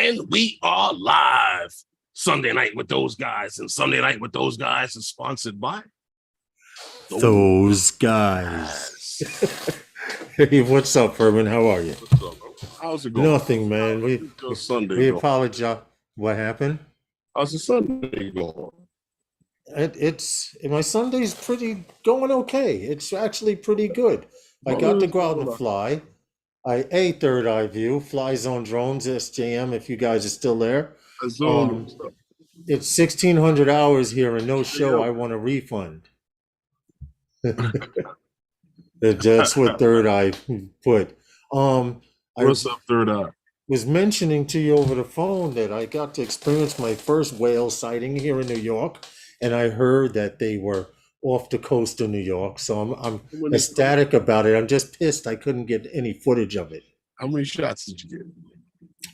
And we are live. Sunday Night with Those Guys. And Sunday Night with Those Guys is sponsored by Those Guys. Hey, what's up, Herman? How are you? What's up, bro? How's it going? Nothing, man. We apologize. What happened? How's the Sunday going? My Sunday's going okay. It's actually pretty good. I got to go out and fly. Third Eye View, Fly Zone Drones, SJM, if you guys are still there. It's 1,600 hours here and no show. I want a refund. That's what Third Eye put. What's up, Third Eye? Was mentioning to you over the phone that I got to experience my first whale sighting here in New York, and I heard that they were off the coast of New York, so I'm ecstatic about it. I'm just pissed I couldn't get any footage of it. How many shots did you get?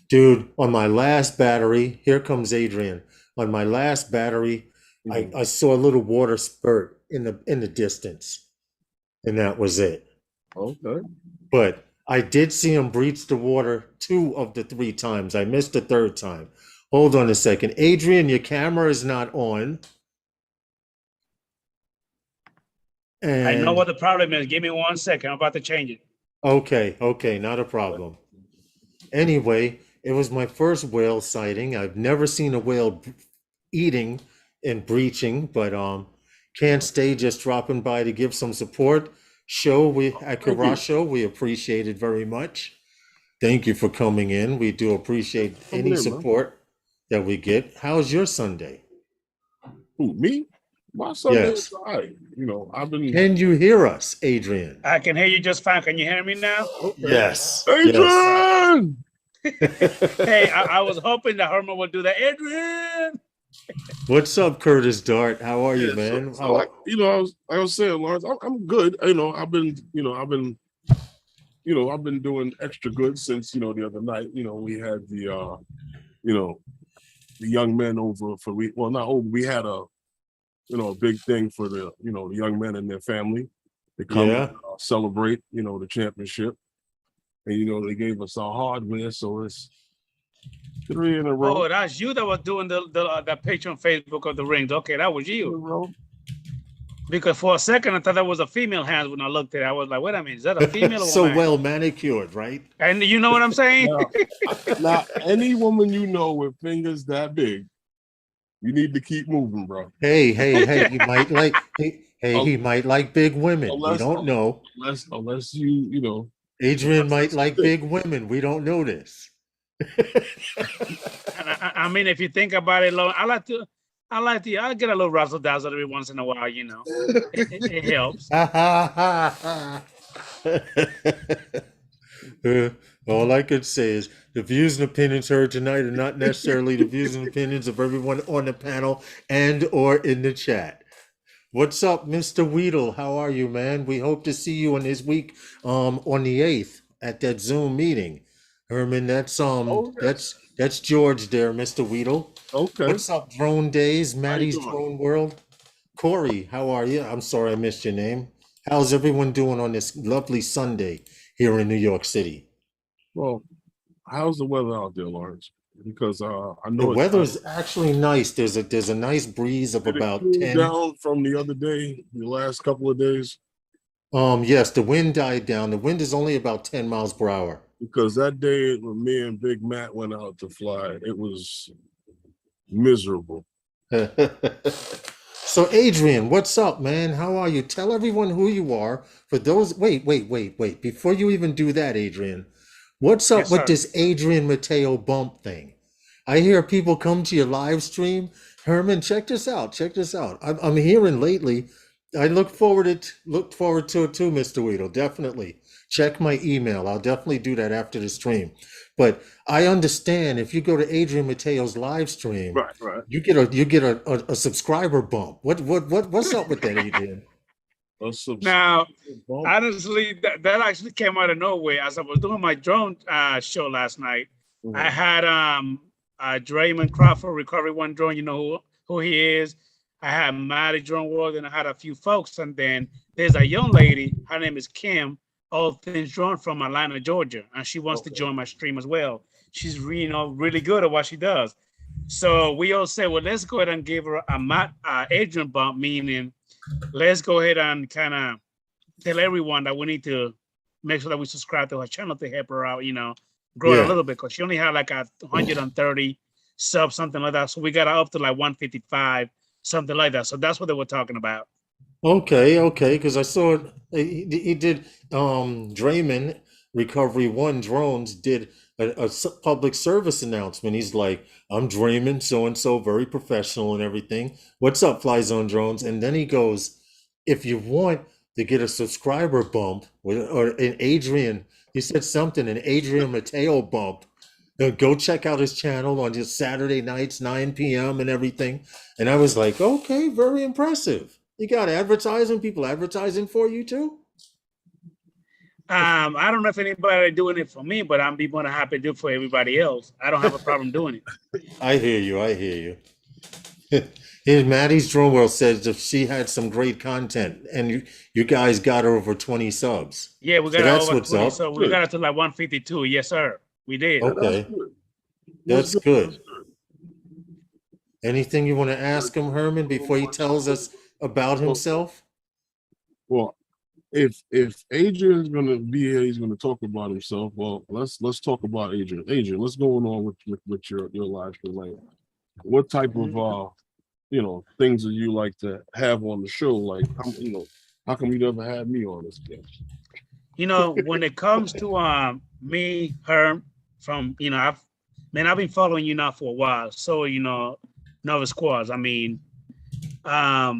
Dude, on my last battery, here comes Adrian. On my last battery, I saw a little water spurt in the distance, and that was it. Okay. But I did see him breach the water 2 of the 3 times. I missed the 3rd time. Hold on a second. Adrian, your camera is not on. And I know what the problem is. Give me 1 second. I'm about to change it. Okay, not a problem. Anyway, it was my first whale sighting. I've never seen a whale eating and breaching, but can't stay just dropping by to give some support. At Karasho, we appreciate it very much. Thank you for coming in. We do appreciate any support that we get. How's your Sunday? Who, me? My Sunday is all right. I've been. Can you hear us, Adrian? I can hear you just fine. Can you hear me now? Okay. Yes. Adrian! Yes. Hey, I was hoping that Herman would do that. Adrian! What's up, Curtis Dart? How are you, man? I was saying, Lawrence, I'm good. I've been doing extra good since the other night. We had the young men over we had a big thing for the the young men and their family. They come and, celebrate the championship, and they gave us our hardware, so it's 3 in a row. Oh, that's you that was doing the picture on Facebook of the rings. Okay, that was you. Because for a second I thought that was a female hand when I looked at it. I was like, wait a minute, is that a female? So well manicured, right? And you know what I'm saying? Now, any woman with fingers that big, you need to keep moving, bro. Hey, he might like he might like big women. We don't know. Unless you Adrian might like big women. We don't know this. I mean, if you think about it, I get a little razzle dazzle every once in a while, it helps. All I could say is the views and opinions heard tonight are not necessarily the views and opinions of everyone on the panel and or in the chat. What's up, Mr. Weedle? How are you, man? We hope to see you in this week on the 8th at that Zoom meeting. Herman, that's George there, Mr. Weedle. Okay. What's up, Drone Days, Maddie's Drone World? Corey, how are you? I'm sorry I missed your name. How's everyone doing on this lovely Sunday here in New York City? Well, how's the weather out there, Lawrence? Because I know the weather's actually nice. There's a nice breeze of about 10 down from the other day, the last couple of days. Yes, the wind died down. The wind is only about 10 miles per hour. Because that day when me and Big Matt went out to fly, it was miserable. So Adrian, what's up, man? How are you? Tell everyone who you are. For those, wait. Before you even do that, Adrian, what's up with this Adrian Mateo bump thing? I hear people come to your live stream. Herman, check this out. I'm hearing lately. I look forward to it too, Mr. Weedle. Definitely. Check my email. I'll definitely do that after the stream. But I understand if you go to Adrian Mateo's live stream, right, you get a subscriber bump. What's up with that, Adrian? Now, honestly, that actually came out of nowhere. As I was doing my drone show last night, I had Draymond Crawford, Recovery One Drone. You know who he is. I had Maddie Drone World, and I had a few folks. And then there's a young lady. Her name is Kim. All Things Drone from Atlanta, Georgia, and she wants to join my stream as well. she's really good at what she does. So we all said, well, let's go ahead and give her a Adrian bump, meaning let's go ahead and kind of tell everyone that we need to make sure that we subscribe to her channel to help her out, grow it a little bit, because she only had like 130 subs, something like that. So we got her up to like 155, something like that. So that's what they were talking about. Okay, because I saw he did Draymond Recovery One Drones did a public service announcement. He's like, I'm Draymond, so and so, very professional and everything. What's up, Fly Zone Drones? And then he goes, if you want to get a subscriber bump or an Adrian, he said something, an Adrian Mateo bump. Go check out his channel on just Saturday nights, 9 p.m. and everything. And I was like, okay, very impressive. You got people advertising for you too? I don't know if anybody doing it for me, but I'm be more than happy to do it for everybody else. I don't have a problem doing it. I hear you. Here, Maddie's Drone World says that she had some great content, and you guys got her over 20 subs. Yeah, we got her over 20, so we got her to like 152. Yes, sir. We did. Okay. That's good. Anything you want to ask him, Herman, before he tells us about himself? Well, if Adrian's gonna be here, he's gonna talk about himself. Well, let's talk about Adrian. Adrian, what's going on with your live stream? What type of things that you like to have on the show? Like, how come you never had me on this guest? When it comes to me, Herm, from I've been following you now for a while. So Novice Squads. I mean, a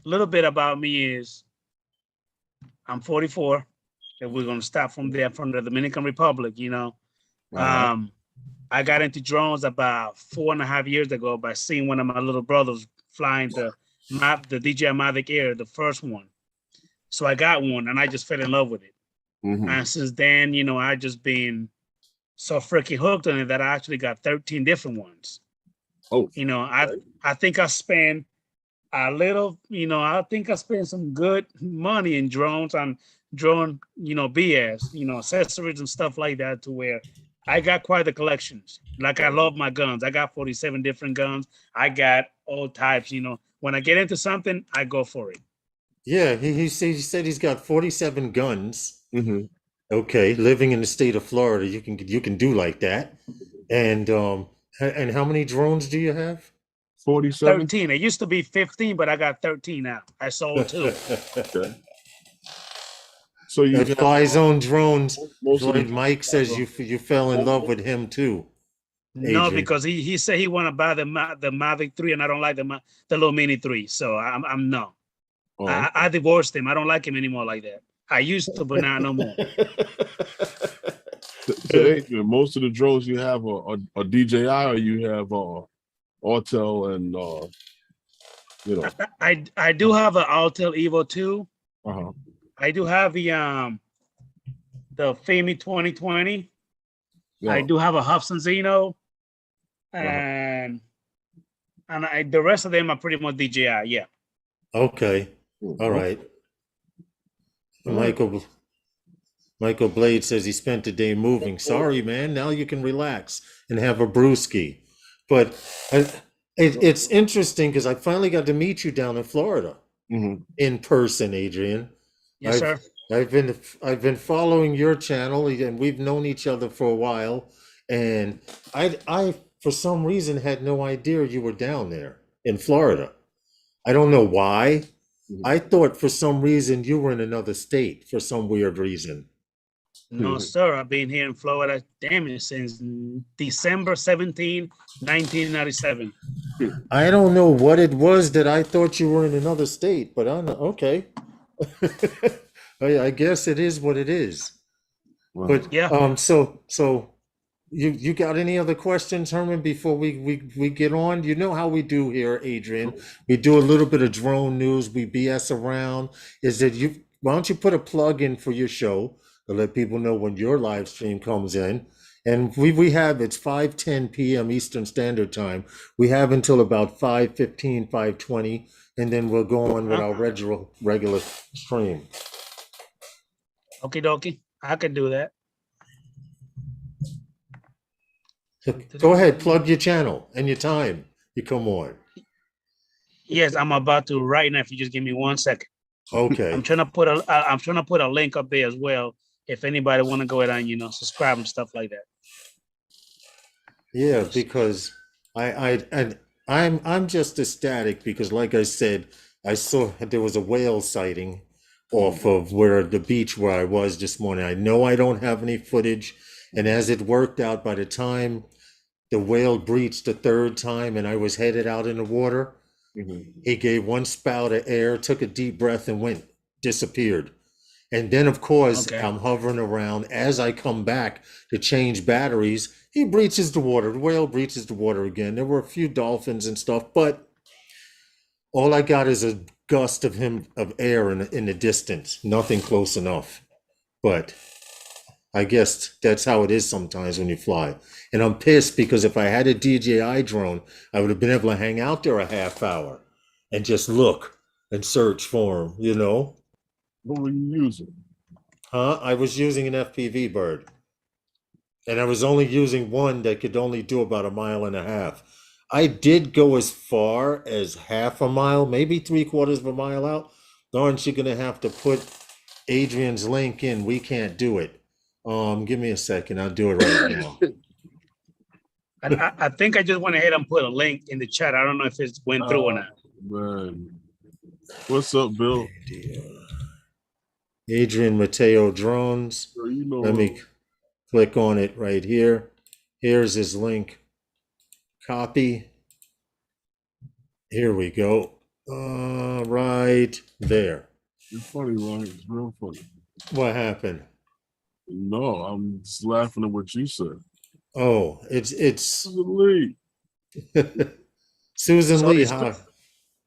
little bit about me is I'm 44. And we're gonna start from there, from the Dominican Republic. I got into drones about 4.5 years ago by seeing one of my little brothers flying the DJI Mavic Air, the first one. So I got one and I just fell in love with it. Mm-hmm. And since then, I just been so freaking hooked on it that I actually got 13 different ones. Oh, I think I spent some good money in drones on drone, BS, accessories and stuff like that, to where I got quite the collections. Like, I love my guns. I got 47 different guns. I got all types, when I get into something, I go for it. Yeah, he said he's got 47 guns. Mm-hmm. Okay, living in the state of Florida, you can do like that. And how many drones do you have? 47. 13. It used to be 15, but I got 13 now. I sold 2. Okay. So you Fly Zone Drones. Like Mike says, you fell in love with him too. Adrian. No, because he said he want to buy the Mavic 3, and I don't like the little Mini 3. So I'm no. Oh, okay. I divorced him. I don't like him anymore like that. I used to, but now no more. So Adrian, most of the drones you have are DJI, or you have Autel and I do have an Autel Evo 2. Uh-huh. I do have the Femi 2020. Yeah. I do have a Hobson Zeno, and the rest of them are pretty much DJI. Yeah. Okay. All right. Michael Blade says he spent the day moving. Sorry, man. Now you can relax and have a brewski. But it's interesting because I finally got to meet you down in Florida in person, Adrian. Yes, sir. I've been following your channel, and we've known each other for a while. And I for some reason had no idea you were down there in Florida. I don't know why. I thought for some reason you were in another state for some weird reason. No, sir. I've been here in Florida, since December 17, 1997. I don't know what it was that I thought you were in another state, but okay. I guess it is what it is. Wow. But yeah. So you got any other questions, Herman, before we get on? You know how we do here, Adrian. We do a little bit of drone news. We BS around. Why don't you put a plug in for your show to let people know when your live stream comes in? And we have, it's 5:10 p.m. Eastern Standard Time. We have until about 5:15, 5:20, and then we'll go on with our regular stream. Okie dokie. I can do that. Go ahead, plug your channel and your time you come on. Yes, I'm about to right now. If you just give me 1 second. Okay. I'm trying to put a link up there as well. If anybody want to go ahead and subscribe and stuff like that. Yeah, because I'm just ecstatic because, like I said, I saw there was a whale sighting off of where the beach where I was this morning. I know I don't have any footage, and as it worked out, by the time the whale breached the third time and I was headed out in the water, he gave one spout of air, took a deep breath, and disappeared. And then, of course, I'm hovering around as I come back to change batteries. He breaches the water. The whale breaches the water again. There were a few dolphins and stuff, but all I got is a gust of air in the distance. Nothing close enough. But I guess that's how it is sometimes when you fly. And I'm pissed because if I had a DJI drone, I would have been able to hang out there a half hour and just look and search for him, What were you using? I was using an FPV bird. And I was only using one that could only do about 1.5 miles. I did go as far as half a mile, maybe 3/4 of a mile out. Aren't you gonna have to put Adrian's link in? We can't do it. Give me a second. I'll do it right now. I think I just went ahead and put a link in the chat. I don't know if it went through or not. Man. What's up, Bill? Adrian Mateo Drones. Let me click on it right here. Here's his link. Copy. Here we go. Right there. It's funny, Ron. It's real funny. What happened? No, I'm just laughing at what you said. Oh, it's Susan Lee. Susan Lee.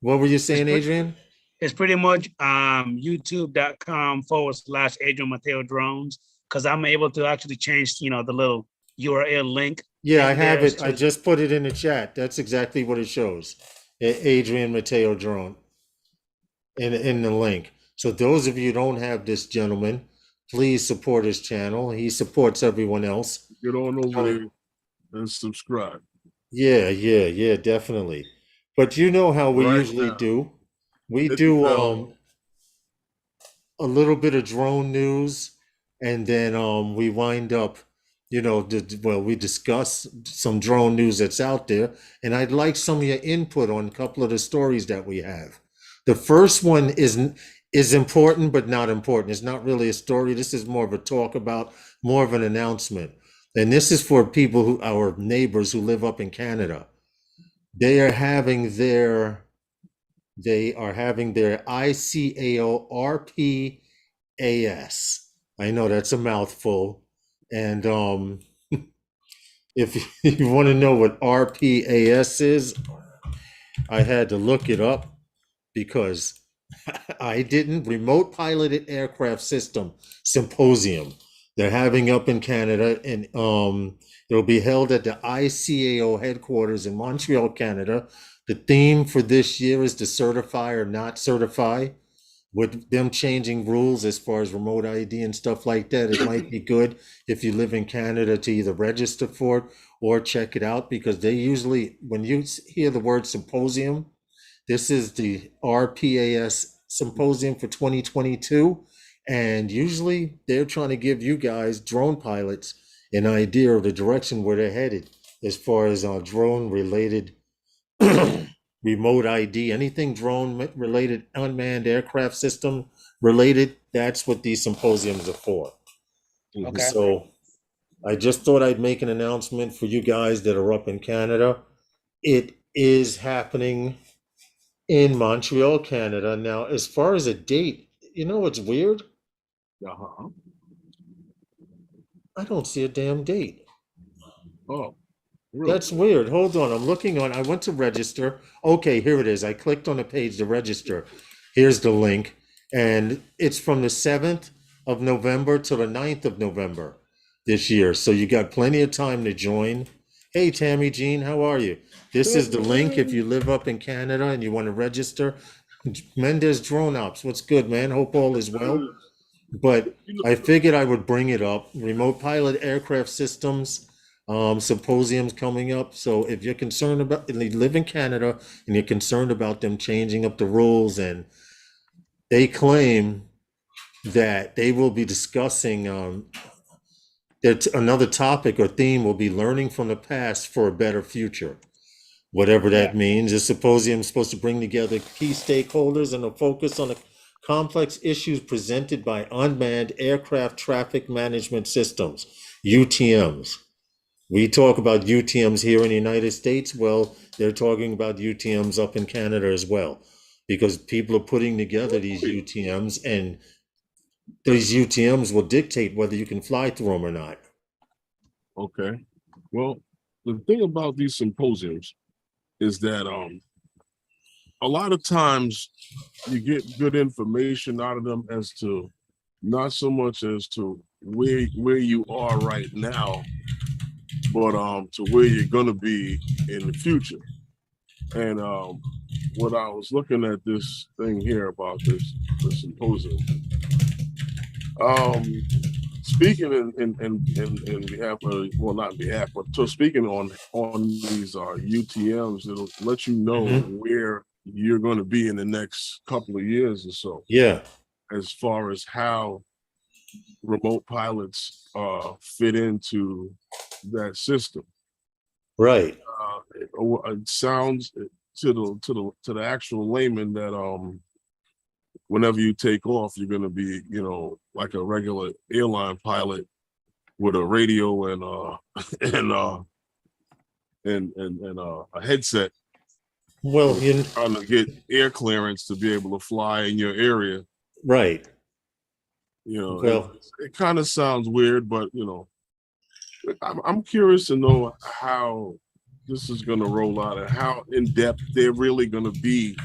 What were you saying, Adrian? It's pretty much youtube.com/Adrian Mateo Drones, because I'm able to actually change, the little URL link. Yeah, I have it. I just put it in the chat. That's exactly what it shows. Adrian Mateo Drone in the link. So those of you who don't have this gentleman, please support his channel. He supports everyone else. Get on over there and subscribe. Yeah, definitely. But you know how we usually do. We do a little bit of drone news, and then we wind up, we discuss some drone news that's out there, and I'd like some of your input on a couple of the stories that we have. The first one is important, but not important. It's not really a story. This is more of a talk about, more of an announcement. And this is for people our neighbors who live up in Canada. They are having their ICAO RPAS. I know that's a mouthful. And if you want to know what RPAS is, I had to look it up because I didn't. Remote Piloted Aircraft System Symposium. They're having up in Canada, and it'll be held at the ICAO headquarters in Montreal, Canada. The theme for this year is to certify or not certify. With them changing rules as far as remote ID and stuff like that, it might be good if you live in Canada to either register for it or check it out, because they usually, when you hear the word symposium, this is the RPAS symposium for 2022. And usually they're trying to give you guys, drone pilots, an idea of the direction where they're headed as far as drone related remote ID, anything drone related, unmanned aircraft system related. That's what these symposiums are for. Okay. So I just thought I'd make an announcement for you guys that are up in Canada. It is happening in Montreal, Canada. Now, as far as a date, what's weird? I don't see a damn date. Oh, really? That's weird. Hold on. I went to register. Okay, here it is. I clicked on the page to register. Here's the link. And it's from the 7th of November to the 9th of November this year. So you got plenty of time to join. Hey, Tammy Jean, how are you? This is the link if you live up in Canada and you want to register. Mendez Drone Ops. What's good, man? Hope all is well. But I figured I would bring it up. Remote Pilot Aircraft Systems symposiums coming up. So if you're concerned about, and you live in Canada and you're concerned about them changing up the rules, and they claim that they will be discussing that another topic or theme will be learning from the past for a better future. Whatever that means. The symposium is supposed to bring together key stakeholders and a focus on the complex issues presented by unmanned aircraft traffic management systems, UTMs. We talk about UTMs here in the United States. Well, they're talking about UTMs up in Canada as well, because people are putting together these UTMs, and these UTMs will dictate whether you can fly through them or not. Okay. Well, the thing about these symposiums is that a lot of times you get good information out of them as to not so much as to where you are right now, but to where you're gonna be in the future. And what I was looking at this thing here about the symposium. Speaking in behalf of, well, not behalf, but so speaking on these UTMs, it'll let you know where you're going to be in the next couple of years or so. Yeah. As far as how remote pilots fit into that system. Right. It sounds to the actual layman that whenever you take off, you're going to be, you know, like a regular airline pilot with a radio and a headset. Well, you're trying to get air clearance to be able to fly in your area. Right. You know, well, it kind of sounds weird, but you know, I'm curious to know how this is going to roll out and how in depth they're really going to be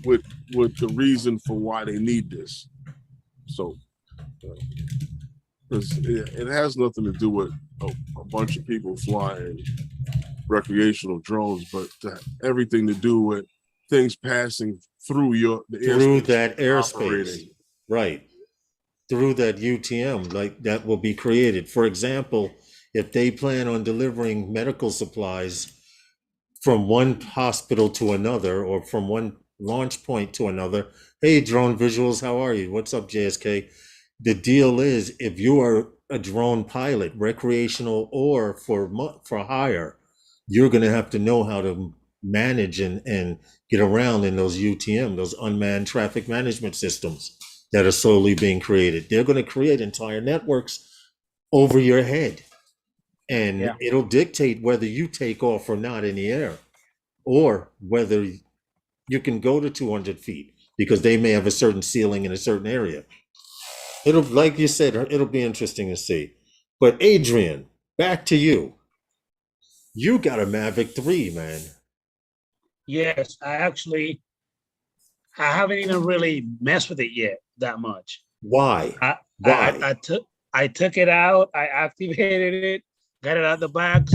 with the reason for why they need this. So, because it has nothing to do with a bunch of people flying recreational drones, but everything to do with things passing through that airspace, right? Through that UTM, like that will be created. For example, if they plan on delivering medical supplies from one hospital to another, or from one launch point to another. Hey, Drone Visuals, how are you? What's up, JSK? The deal is, if you are a drone pilot, recreational or for hire, you're going to have to know how to manage and get around in those UTM, those unmanned traffic management systems that are slowly being created. They're going to create entire networks over your head, and it'll dictate whether you take off or not in the air, or whether you can go to 200 feet, because they may have a certain ceiling in a certain area. It'll, like you said, it'll be interesting to see. But Adrian, back to you. You got a Mavic 3, man. Yes, I haven't even really messed with it yet that much. Why? I took it out, I activated it, got it out the box.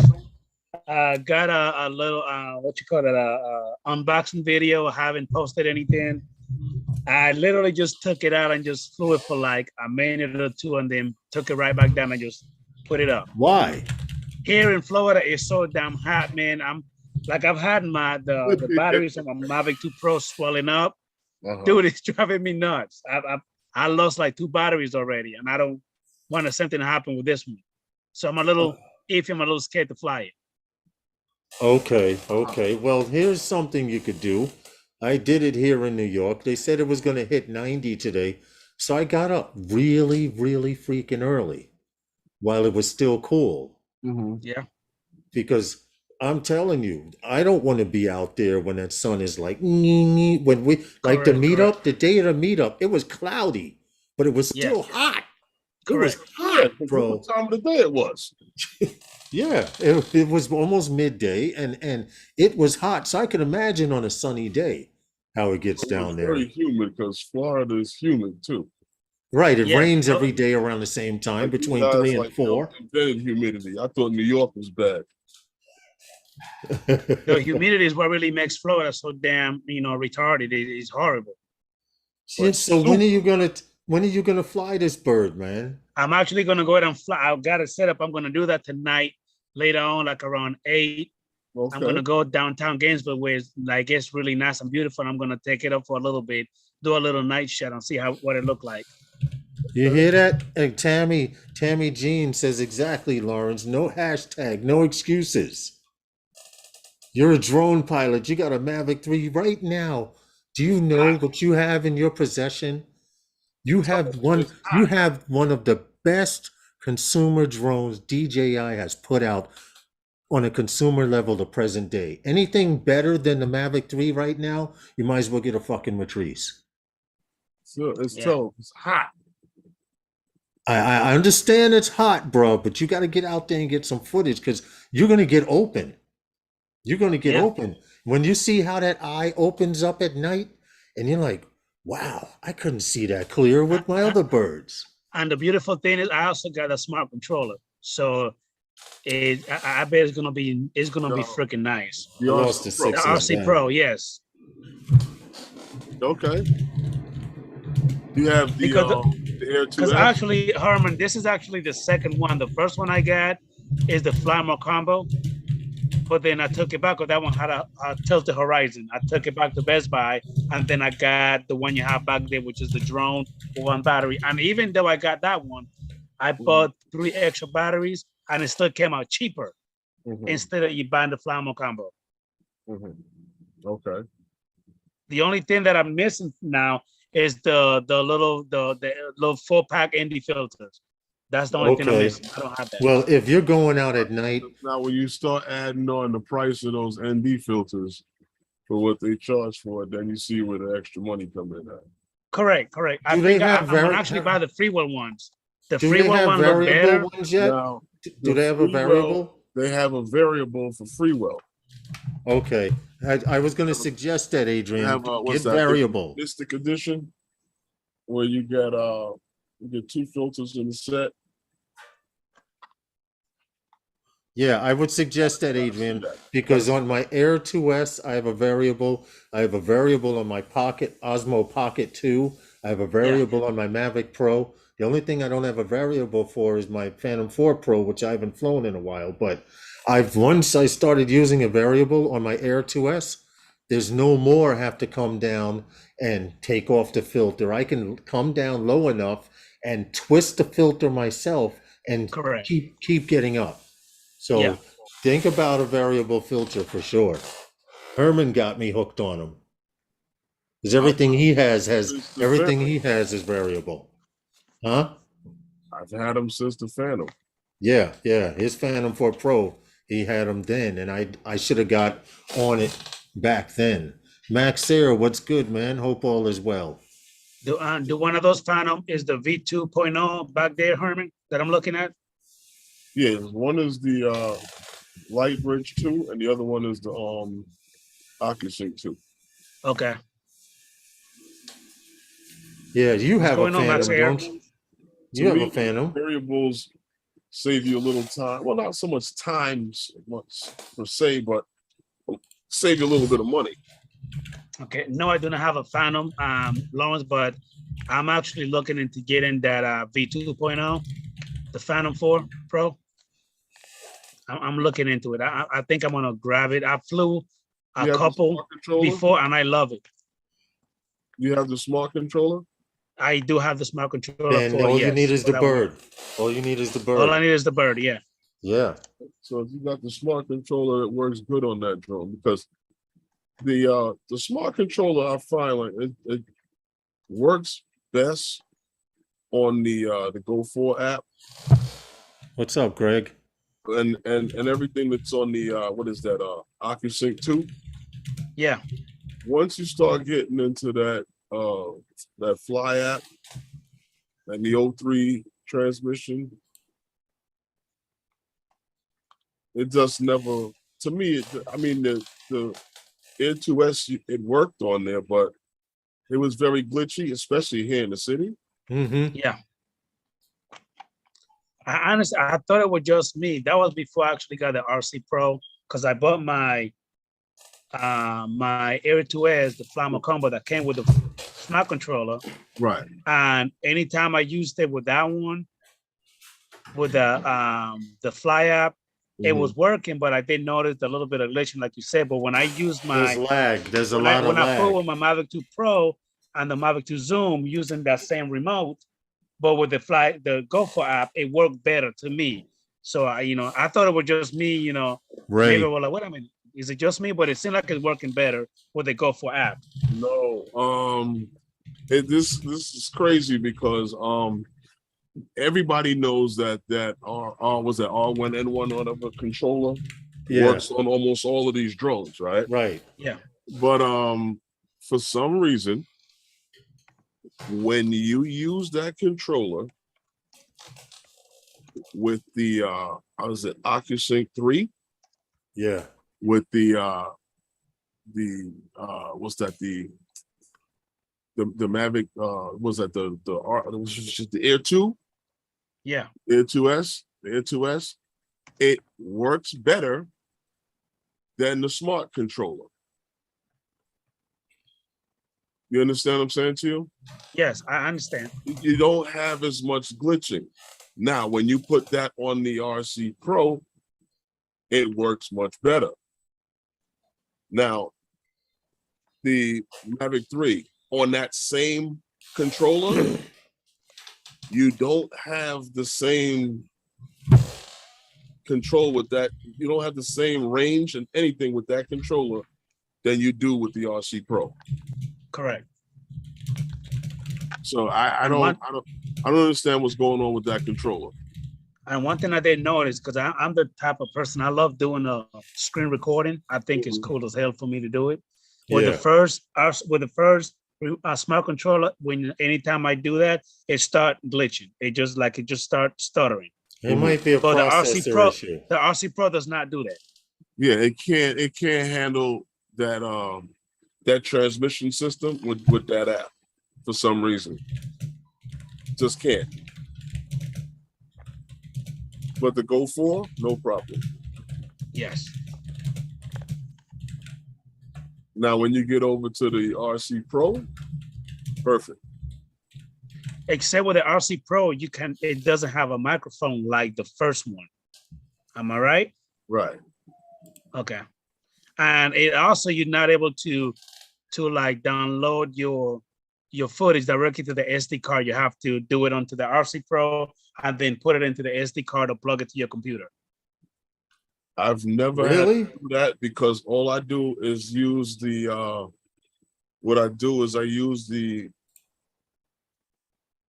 Got a little unboxing video. I haven't posted anything. I literally just took it out and just flew it for like a minute or two, and then took it right back down and just put it up. Why? Here in Florida, it's so damn hot, man. I've had the batteries on my Mavic 2 Pro swelling up. Dude, it's driving me nuts. I lost like 2 batteries already, and I don't want something to happen with this one. So I'm a little iffy. I'm a little scared to fly it. Okay. Well, here's something you could do. I did it here in New York. They said it was going to hit 90 today. So I got up really, really freaking early while it was still cool. Yeah. Because I'm telling you, I don't want to be out there when that sun is like, when we, like the meetup, the day of the meetup, it was cloudy, but it was still hot. Correct. It was hot, bro. What time of the day it was? Yeah, it was almost midday, and it was hot. So I can imagine on a sunny day how it gets down there. Very humid, because Florida is humid too. Right, it rains every day around the same time, between 3 and 4. Embedded humidity. I thought New York was bad. The humidity is what really makes Florida so damn, retarded. It's horrible. So when are you gonna fly this bird, man? I'm actually gonna go ahead and fly. I've got it set up. I'm gonna do that tonight. later on, like around 8. Okay. I'm gonna go downtown Gainesville, where it's really nice and beautiful. And I'm gonna take it up for a little bit, do a little night shot, and see what it looked like. You hear that? And Tammy Jean says exactly, Lawrence. No hashtag, no excuses. You're a drone pilot. You got a Mavic 3 right now. Do you know what you have in your possession? You have one of the best consumer drones DJI has put out on a consumer level the present day. Anything better than the Mavic 3 right now, you might as well get a fucking Matrice. So it's tough. It's hot. I understand it's hot, bro, but you got to get out there and get some footage because you're going to get open. You're going to get open. When you see how that eye opens up at night and you're like, wow, I couldn't see that clear with my other birds. And the beautiful thing is I also got a smart controller. So I bet it's gonna be freaking nice. The RC Pro, yes. Okay. You have the Air 2S? Because actually, Herman, this is actually the second one. The first one I got is the Flymo combo, but then I took it back because that one had a tilted horizon. I took it back to Best Buy, and then I got the one you have back there, which is the drone with 1 battery. And even though I got that one, I bought 3 extra batteries, and it still came out cheaper instead of you buying the Flymo combo. Okay. The only thing that I'm missing now is the little 4-pack ND filters. That's the only thing I'm missing. I don't have that. Well, if you're going out at night. Now, when you start adding on the price of those ND filters for what they charge for it, then you see where the extra money come in at. Correct. I think I'm gonna actually buy the freewheel ones. The freewheel ones look better. Ones yet? Now, do they have a variable? They have a variable for freewheel. Okay. I was going to suggest that, Adrian. Get variable. Mystic edition, where you get 2 filters in the set. Yeah, I would suggest that, Adrian, because on my Air 2S, I have a variable. I have a variable on my Osmo Pocket 2. I have a variable on my Mavic Pro. The only thing I don't have a variable for is my Phantom 4 Pro, which I haven't flown in a while. But once I started using a variable on my Air 2S, there's no more have to come down and take off the filter. I can come down low enough and twist the filter myself and keep getting up. So think about a variable filter for sure. Herman got me hooked on them. Because everything he has is variable. Huh? I've had them since the Phantom. Yeah. His Phantom 4 Pro, he had them then, and I should have got on it back then. Max Sarah, what's good, man? Hope all is well. The one of those Phantom is the V2.0 back there, Herman, that I'm looking at? Yeah, one is the Light Bridge 2, and the other one is the OcuSync 2. Okay. Yeah, you have a Phantom, don't you? You have a Phantom. Variables save you a little time. Well, not so much time per se, but save you a little bit of money. Okay. No, I do not have a Phantom, Lawrence, but I'm actually looking into getting that V2.0, the Phantom 4 Pro. I'm looking into it. I think I'm gonna grab it. I flew a couple before, and I love it. You have the smart controller? I do have the smart controller. And all you need is the bird. All you need is the bird. All I need is the bird, yeah. Yeah. So if you got the smart controller, it works good on that drone, because the smart controller, I find like it works best on the Go 4 app. What's up, Greg? And everything that's on the what is that, OcuSync 2? Yeah. Once you start getting into that Fly app and the O3 transmission, it just never, to me, the Air 2S, it worked on there, but it was very glitchy, especially here in the city. Yeah. I thought it was just me. That was before I actually got the RC Pro, because I bought my my Air 2S, the Flymo combo that came with the smart controller. Right. And anytime I used it with that one, with the Fly app, it was working, but I did notice a little bit of glitching, like you said. But when I used there's lag. There's a lot of when lag. I put with my Mavic 2 Pro and the Mavic 2 Zoom using that same remote, but with the GoFo app, it worked better to me. So I thought it was just me, Right. Maybe we're like, wait a minute, is it just me? But it seemed like it's working better with the GoFo app. No, this is crazy because everybody knows that was that R1N1 whatever controller works on almost all of these drones, right? Right. Yeah. But for some reason, when you use that controller with the OcuSync 3, yeah, with the what's that, the Mavic, was that the Air 2? Yeah. Air 2S, it works better than the smart controller. You understand what I'm saying to you? Yes, I understand. You don't have as much glitching. Now, when you put that on the RC Pro, it works much better. Now, the Mavic 3 on that same controller, you don't have the same control with that. You don't have the same range and anything with that controller than you do with the RC Pro. Correct. So I don't understand what's going on with that controller. And one thing I didn't notice, because I'm the type of person, I love doing a screen recording. I think it's cool as hell for me to do it. With the first smart controller, anytime I do that, it start glitching. It just start stuttering. It might be a processor issue. The RC Pro does not do that. Yeah, it can't handle that that transmission system with that app for some reason. Just can't. But the GoFo, no problem. Yes. Now, when you get over to the RC Pro, perfect. Except with the RC Pro, it doesn't have a microphone like the first one. Am I right? Right. Okay. And it also, you're not able to like download your footage directly to the SD card. You have to do it onto the RC Pro and then put it into the SD card or plug it to your computer. I've never had to do that because all I do is use the I use the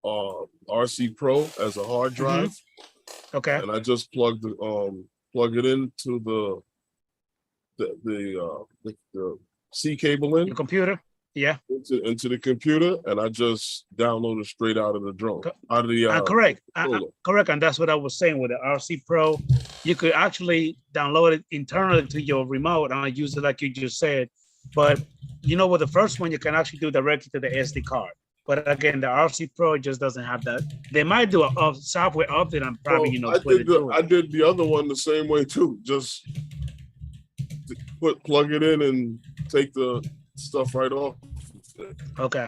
RC Pro as a hard drive. Okay. And I just plug it into the C cable in your computer. Yeah. Into the computer, and I just download it straight out of the drone. Correct. Correct. And that's what I was saying with the RC Pro. You could actually download it internally to your remote and use it like you just said. But with the first one, you can actually do directly to the SD card. But again, the RC Pro just doesn't have that. They might do a software update and probably I did the other one the same way too. Just plug it in and take the stuff right off. Okay.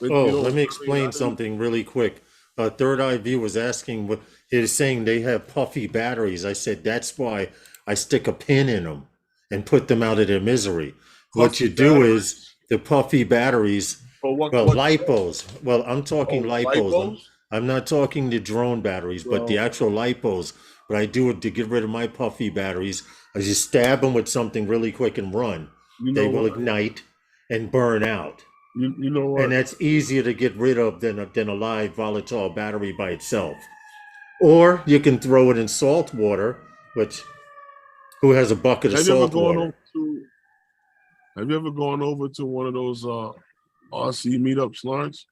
Let me explain something really quick. Third Eye View was asking, is saying they have puffy batteries. I said that's why I stick a pin in them and put them out of their misery. What you do is the puffy batteries, lipos. Well, I'm talking lipos. I'm not talking the drone batteries, but the actual lipos. What I do to get rid of my puffy batteries is you stab them with something really quick and run. They will ignite and burn out. You know what? And that's easier to get rid of than a live volatile battery by itself. Or you can throw it in salt water, which who has a bucket of salt water? Have you ever gone over to one of those RC meetups, Lawrence?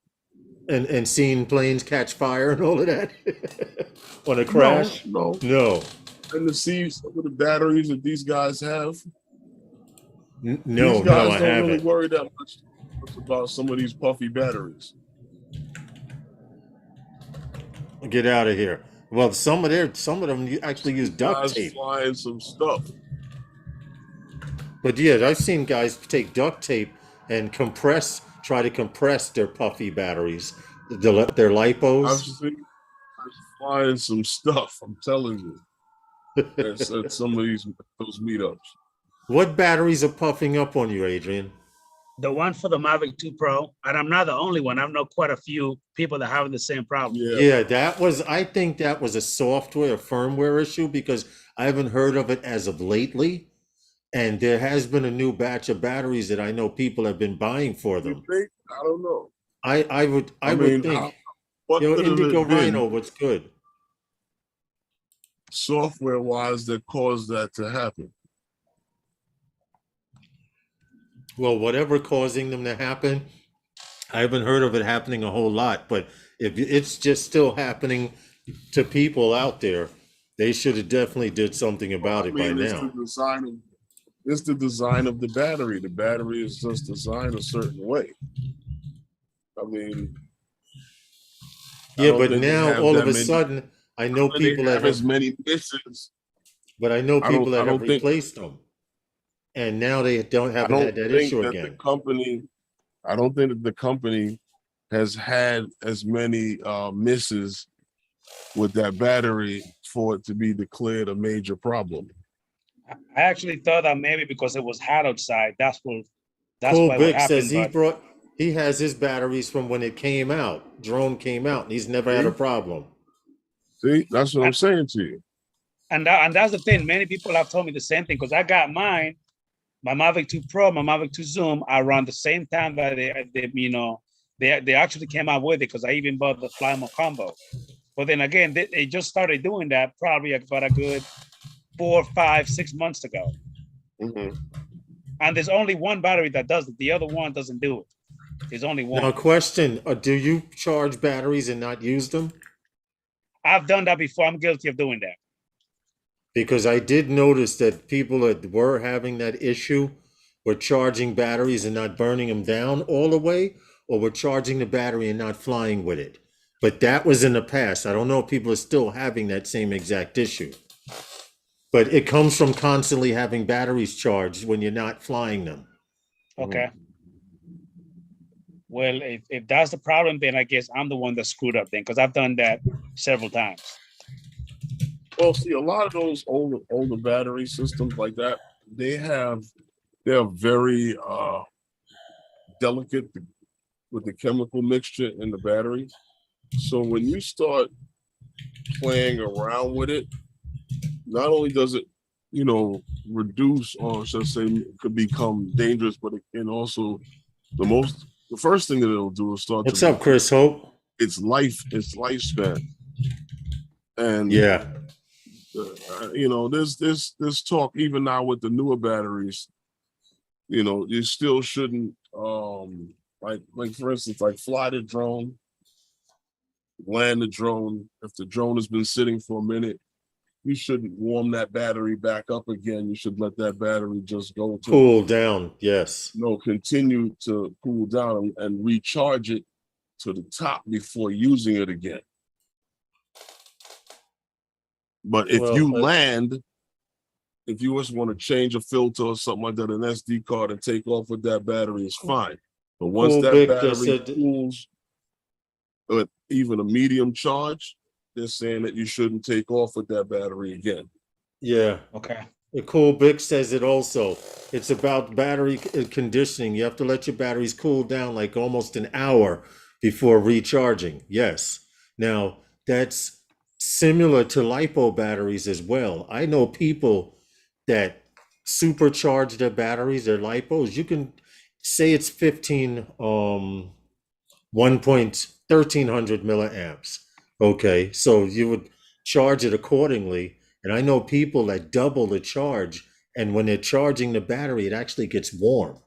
And seen planes catch fire and all of that on a crash? No. And to see some of the batteries that these guys have. No, these guys I don't haven't. really worry that much about some of these puffy batteries. Get out of here. Well, some of them actually use duct tape. Flying some stuff. But yeah, I've seen guys take duct tape and try to compress their puffy batteries, their lipos. flying some stuff. I'm telling you. At some of those meetups. What batteries are puffing up on you, Adrian? The one for the Mavic 2 Pro, and I'm not the only one. I know quite a few people that are having the same problem. Yeah, I think that was a software, firmware issue because I haven't heard of it as of lately. And there has been a new batch of batteries that I know people have been buying for them. You think? I don't know. I would think. What could Indigo it been, Rhino, what's good? software-wise, that caused that to happen? Well, whatever causing them to happen, I haven't heard of it happening a whole lot. But if it's just still happening to people out there, they should have definitely did something about it by now. It's the design of the battery. The battery is just designed a certain way. I mean, yeah, but now all of a sudden, I know people that have as many misses. But I know people that have replaced them, and now they haven't had that issue again. I don't think that the company has had as many misses with that battery for it to be declared a major problem. I actually thought that maybe because it was hot outside, that's why Vic it happened. Says he has his batteries from when it came out, drone came out, and he's never had a problem. See, that's what I'm saying to you. And that's the thing. Many people have told me the same thing because I got mine, my Mavic 2 Pro, my Mavic 2 Zoom around the same time that they actually came out with it because I even bought the Fly More combo. But then again, they just started doing that probably about a good 4, 5, 6 months ago. Mm-hmm. And there's only one battery that does it. The other one doesn't do it. There's only one. Now, question, do you charge batteries and not use them? I've done that before. I'm guilty of doing that. Because I did notice that people that were having that issue were charging batteries and not burning them down all the way, or were charging the battery and not flying with it. But that was in the past. I don't know if people are still having that same exact issue. But it comes from constantly having batteries charged when you're not flying them. Okay. Well, if that's the problem, then I guess I'm the one that screwed up then, because I've done that several times. Well, see, a lot of those older battery systems like that, they're very delicate with the chemical mixture in the battery. So when you start playing around with it, not only does it, reduce, or should I say, could become dangerous, but it can also, the first thing that it'll do is start. What's up, Chris Hope? Its lifespan, and there's talk even now with the newer batteries. You still shouldn't like for instance, like fly the drone, land the drone. If the drone has been sitting for a minute, you shouldn't warm that battery back up again. You should let that battery just go to cool down. Yes. Continue to cool down and recharge it to the top before using it again. But if if you just want to change a filter or something like that, an SD card, and take off with that battery, is fine. But once that battery cools, with even a medium charge, they're saying that you shouldn't take off with that battery again. Yeah. Okay. The Cool Bic says it also. It's about battery conditioning. You have to let your batteries cool down like almost an hour before recharging. Yes. Now, that's similar to LiPo batteries as well. I know people that supercharge their batteries, their LiPos. You can say it's 1300 milliamps. Okay, so you would charge it accordingly. And I know people that double the charge, and when they're charging the battery, it actually gets warm.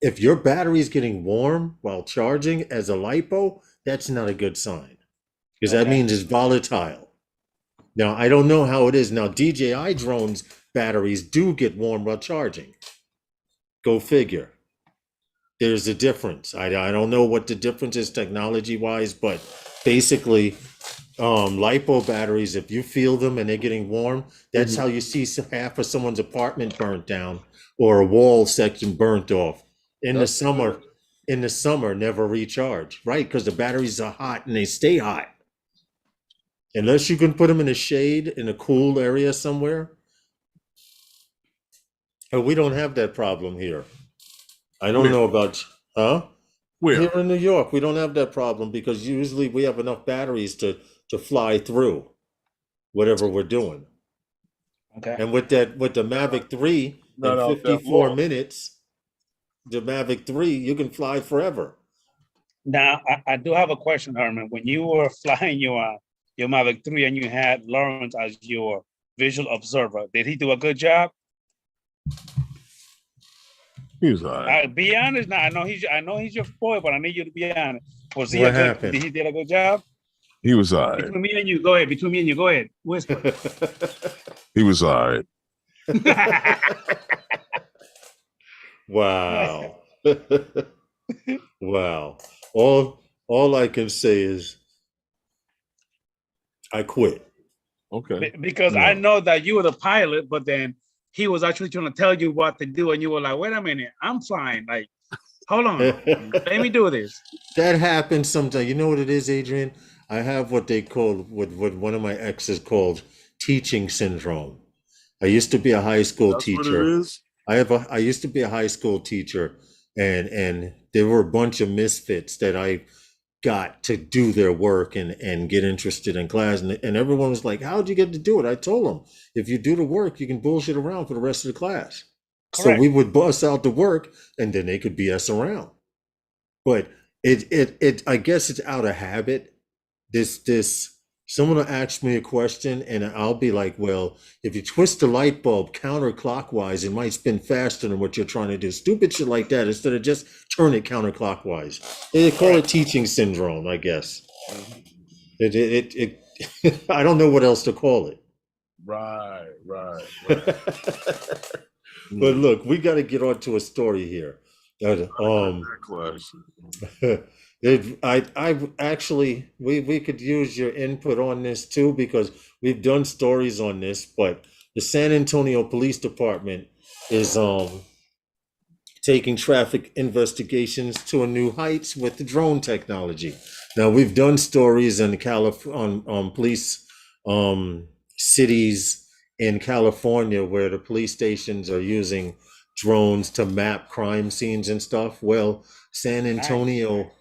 If your battery is getting warm while charging as a LiPo, that's not a good sign, because that means it's volatile. Now, I don't know how it is. Now, DJI drones batteries do get warm while charging. Go figure. There's a difference. I don't know what the difference is technology-wise, but basically, LiPo batteries, if you feel them and they're getting warm, that's how you see half of someone's apartment burnt down or a wall section burnt off. In the summer, never recharge, right? Because the batteries are hot and they stay hot. Unless you can put them in the shade in a cool area somewhere. But we don't have that problem here. I don't know about, huh? Where? Here in New York, we don't have that problem because usually we have enough batteries to fly through whatever we're doing. Okay. And with the Mavic 3 Not in out that 54 long. minutes, the Mavic 3, you can fly forever. Now, I do have a question, Herman. When you were flying your Mavic 3 and you had Lawrence as your visual observer, did he do a good job? He was all right. Be honest now. I know he's your boy, but I need you to be honest. Was he What happened? Did he did a good job? He was all right. Between me and you, go ahead. Between me and you, go ahead. Whisper. He was all right. Wow. Wow. All I can say is I quit. Okay. Because I know that you were the pilot, but then he was actually trying to tell you what to do, and you were like, "Wait a minute, I'm flying. Like, hold on, let me do this." That happens sometimes. You know what it is, Adrian? I have what they call, what one of my exes called teaching syndrome. I used to be a high school teacher. What it is? I used to be a high school teacher, and there were a bunch of misfits that I got to do their work and get interested in class. And everyone was like, how'd you get to do it? I told them, if you do the work, you can bullshit around for the rest of the class. Correct. So we would bust out the work and then they could BS around. But I guess it's out of habit. Someone will ask me a question and I'll be like, well, if you twist the light bulb counterclockwise, it might spin faster than what you're trying to do. Stupid shit like that, instead of just turn it counterclockwise. They call it teaching syndrome, I guess. I don't know what else to call it. Right. But look, we got to get on to a story here. I actually, we could use your input on this too, because we've done stories on this, but the San Antonio Police Department is taking traffic investigations to a new heights with the drone technology. Now, we've done stories on police cities in California where the police stations are using drones to map crime scenes and stuff. Well, San Antonio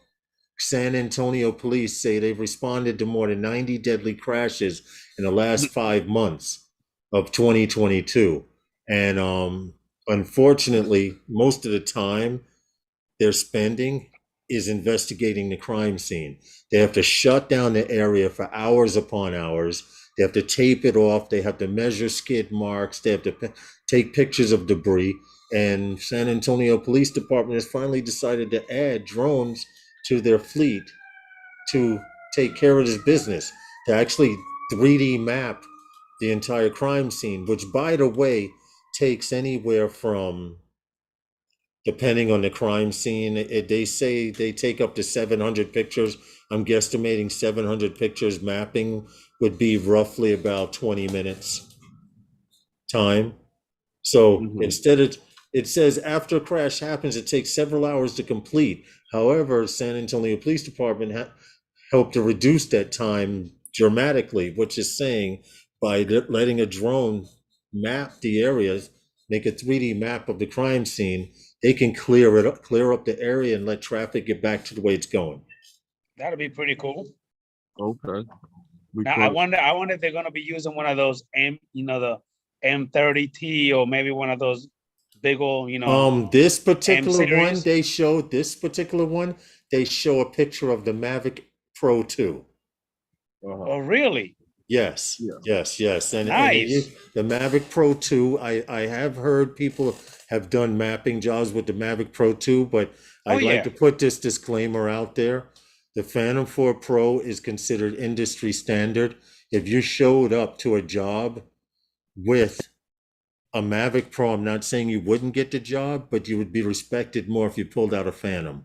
police say they've responded to more than 90 deadly crashes in the last 5 months of 2022. And unfortunately, most of the time, their spending is investigating the crime scene. They have to shut down the area for hours upon hours. They have to tape it off. They have to measure skid marks. They have to take pictures of debris. And San Antonio Police Department has finally decided to add drones to their fleet to take care of this business, to actually 3D map the entire crime scene, which, by the way, takes anywhere from, depending on the crime scene, they say they take up to 700 pictures. I'm guesstimating 700 pictures mapping would be roughly about 20 minutes time. So instead it says after a crash happens, it takes several hours to complete. However, San Antonio Police Department helped to reduce that time dramatically, which is saying by letting a drone map the areas, make a 3D map of the crime scene, they can clear up the area and let traffic get back to the way it's going. That'll be pretty cool. Okay. Now I wonder if they're gonna be using one of those the M30T or maybe one of those big old, this particular one they show a picture of the Mavic Pro 2. Oh, really? Yes. Yeah. Yes. And, nice. And the Mavic Pro 2, I have heard people have done mapping jobs with the Mavic Pro 2, but I'd like to put this disclaimer out there. The Phantom 4 Pro is considered industry standard. If you showed up to a job with a Mavic Pro, I'm not saying you wouldn't get the job, but you would be respected more if you pulled out a Phantom.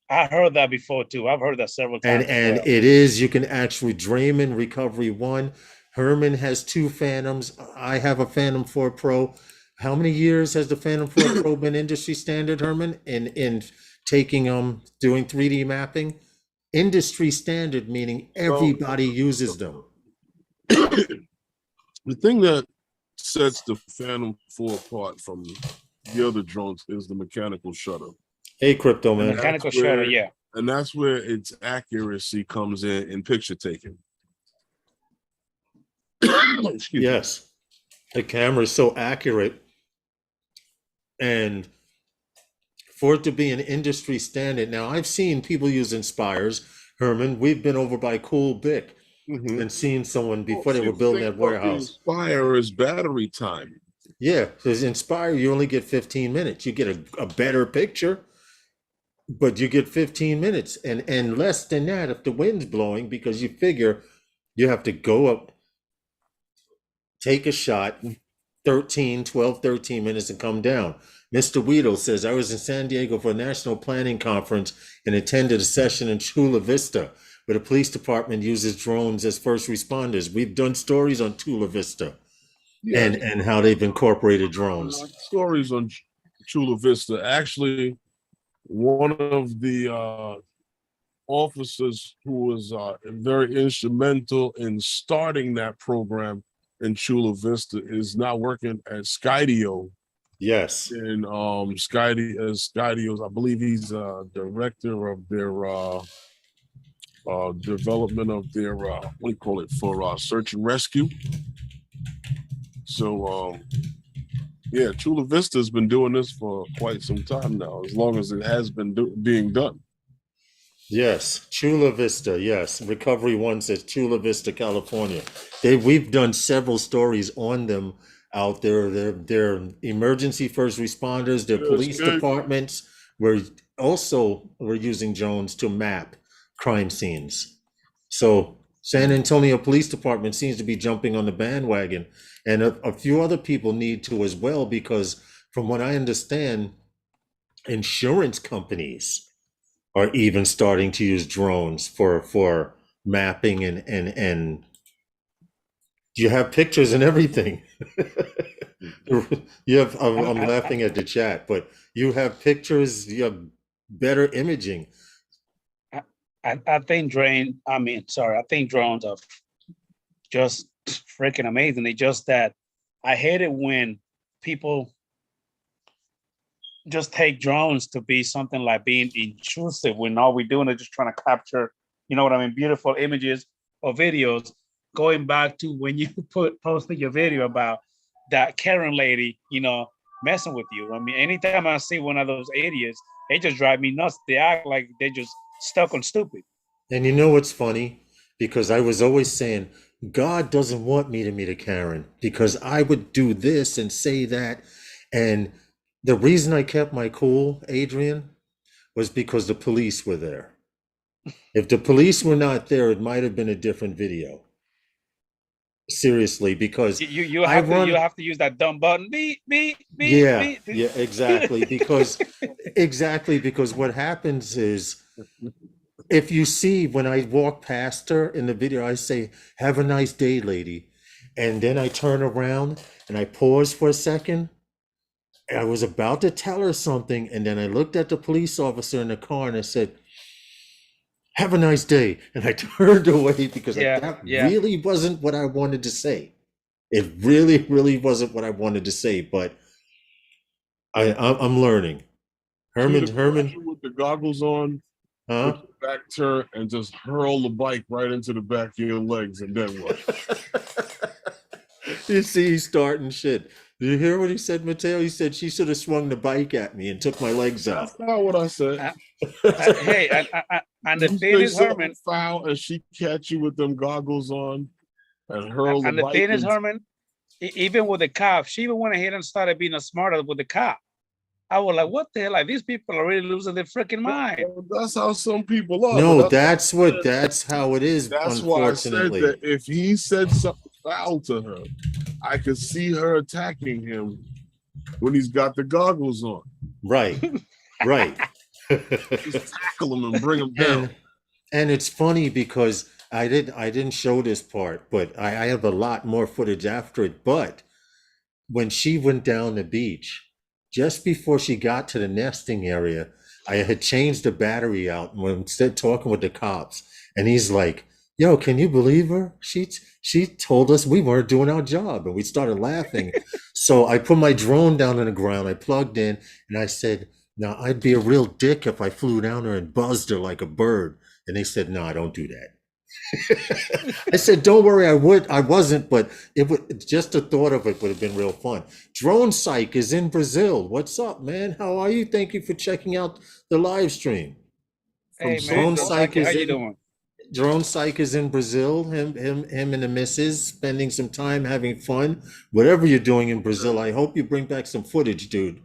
I heard that before too. I've heard that several times. And it is, you can actually Draymond Recovery 1. Herman has 2 Phantoms. I have a Phantom 4 Pro. How many years has the Phantom 4 Pro been industry standard, Herman, in taking doing 3D mapping? Industry standard, meaning everybody uses them. The thing that sets the Phantom 4 apart from the other drones is the mechanical shutter. Hey, Crypto Man. Mechanical shutter, yeah. And that's where its accuracy comes in picture taking. Yes. The camera is so accurate. And for it to be an industry standard, now I've seen people use Inspires. Herman, we've been over by Cool Bic and seen someone before they were building that warehouse. Inspire is battery time. Yeah, because Inspire, you only get 15 minutes. You get a better picture, but you get 15 minutes and less than that if the wind's blowing, because you figure you have to go up, take a shot, 12, 13 minutes and come down. Mr. Weedle says, I was in San Diego for a national planning conference and attended a session in Chula Vista, where the police department uses drones as first responders. We've done stories on Chula Vista and how they've incorporated drones. Stories on Chula Vista. Actually, one of the officers who was very instrumental in starting that program in Chula Vista is now working at Skydio. Yes. And Skydio's, I believe he's director of their development of their what do you call it, for search and rescue. So yeah, Chula Vista has been doing this for quite some time now, as long as it has been being done. Yes, Chula Vista. Yes, Recovery One says Chula Vista, California. We've done several stories on them out there. They're emergency first responders. They're police departments. We're using drones to map crime scenes. So San Antonio Police Department seems to be jumping on the bandwagon, and a few other people need to as well, because from what I understand, insurance companies are even starting to use drones for mapping and you have pictures and everything. You have, I'm laughing at the chat, but you have pictures, you have better imaging. I think drones are just freaking amazing. It's just that I hate it when people just take drones to be something like being intrusive, when all we're doing is just trying to capture, you know what I mean, beautiful images or videos. Going back to when you posted your video about that Karen lady, you know, messing with you. I mean, anytime I see one of those idiots, they just drive me nuts. They act like they're just stuck on stupid. And you know what's funny? Because I was always saying, God doesn't want me to meet a Karen, because I would do this and say that. And the reason I kept my cool, Adrian, was because the police were there. If the police were not there, it might have been a different video. Seriously, because you have to use that dumb button. Beep, beep, beep, yeah, beep. yeah, exactly. Because what happens is, if you see when I walk past her in the video, I say, "Have a nice day, lady," and then I turn around and I pause for a second. I was about to tell her something, and then I looked at the police officer in the car and I said, "Have a nice day," and I turned away, because that really wasn't what I wanted to say. It really, really wasn't what I wanted to say, but I'm learning. Herman, with the goggles on, huh? Back turn and just hurl the bike right into the back of your legs, and then what? You see, he's starting shit. Did you hear what he said, Mateo? He said she should have swung the bike at me and took my legs out. That's not what I said. Hey, and the thing is, Herman, foul, and she catch you with them goggles on and hurl the bike. And the thing is, Herman, even with the cop, she even went ahead and started being smarter with the cop. I was like, what the hell? Like, these people are really losing their freaking mind. That's how some people are. No, that's how it is. That's why I said that if he said something foul to her, I could see her attacking him when he's got the goggles on. Right. Just tackle him and bring him down. And it's funny because I didn't show this part, but I have a lot more footage after it. But when she went down the beach, just before she got to the nesting area, I had changed the battery out and when instead talking with the cops, and he's like, "Yo, can you believe her? She told us we weren't doing our job," and we started laughing. So I put my drone down on the ground. I plugged in, and I said, "Now I'd be a real dick if I flew down there and buzzed her like a bird." And they said, "No, don't do that." I said, "Don't worry, I wasn't, but it would just the thought of it would have been real fun." Drone Psych is in Brazil. What's up, man? How are you? Thank you for checking out the live stream. Hey, man, Drone Psych how is you in doing? Drone Psych is in Brazil. Him and the missus spending some time having fun. Whatever you're doing in Brazil, I hope you bring back some footage, dude.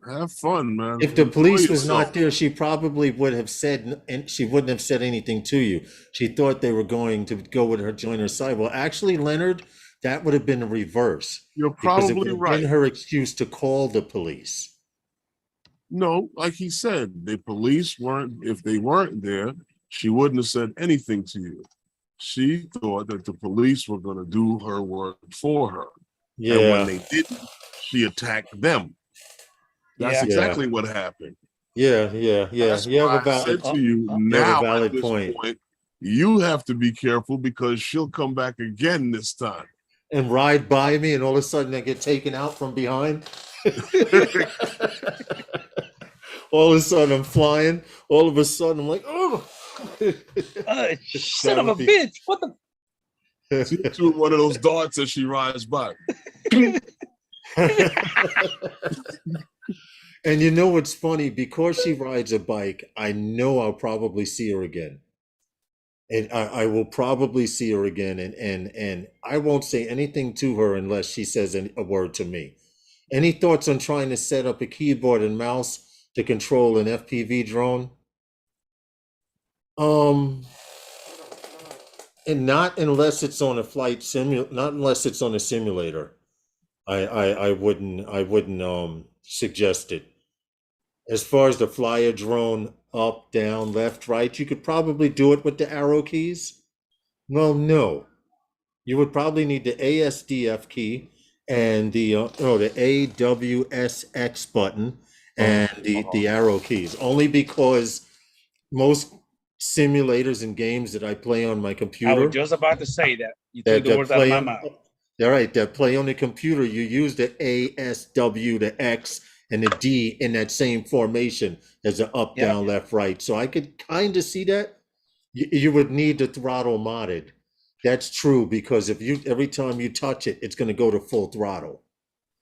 Have fun, man. If the Enjoy police was yourself. not there, she probably would have said, and she wouldn't have said anything to you. She thought they were going to go with her, join her side. Well, actually, Leonard, that would have been the reverse. You're Because it probably would have right. been her excuse to call the police. No, like he said, the police weren't, if they weren't there, she wouldn't have said anything to you. She thought that the police were going to do her work for her. Yeah. And when they didn't, she attacked them. That's Yeah. exactly what happened. Yeah. That's You have why a I valid, said to you, you have a now valid at this point. point, you have to be careful because she'll come back again this time. And ride by me, and all of a sudden I get taken out from behind. All of a sudden I'm flying. All of a sudden I'm like, oh. Son of a bitch! What the? She threw one of those darts as she rides by. And you know what's funny? Because she rides a bike, I know I'll probably see her again. And I will probably see her again, and I won't say anything to her unless she says a word to me. Any thoughts on trying to set up a keyboard and mouse to control an FPV drone? And not unless it's on a not unless it's on a simulator. I wouldn't suggest it. As far as the fly a drone up, down, left, right, you could probably do it with the arrow keys. Well, no. You would probably need the ASDF key and the AWSX button and the arrow keys. Only because most simulators and games that I play on my computer. I was just about to say that. You took the words out of my mouth. All right, that play on the computer, you use the ASW, the X, and the D in that same formation as an up, down, left, right. So I could kind of see that. You would need the throttle modded. That's true, because if every time you touch it, it's going to go to full throttle.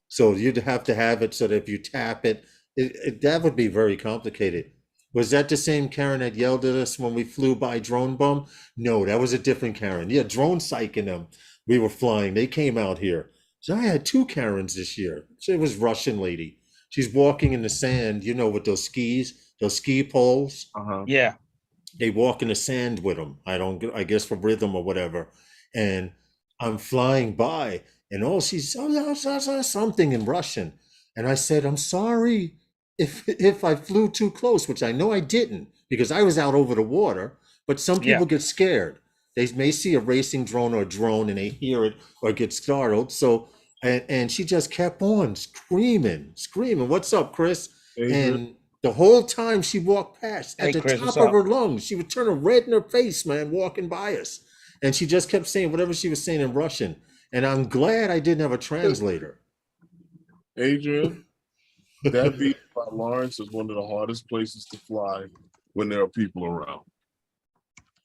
So you'd have to have it so that if you tap it, that would be very complicated. Was that the same Karen that yelled at us when we flew by Drone Bum? No, that was a different Karen. Yeah, Drone Psych and them. We were flying. They came out here. So I had two Karens this year. So it was Russian lady. She's walking in the sand, with those ski poles. Yeah. They walk in the sand with them. I guess for rhythm or whatever. And I'm flying by, and she says something in Russian. And I said, "I'm sorry if I flew too close," which I know I didn't, because I was out over the water. But some people get scared. They may see a racing drone or a drone and they hear it or get startled. So, and she just kept on screaming. "What's up, Chris?" And the whole time she walked past at the top of her lungs, she would turn her red in her face, man, walking by us. And she just kept saying whatever she was saying in Russian. And I'm glad I didn't have a translator. Adrian, that beach by Lawrence is one of the hardest places to fly when there are people around.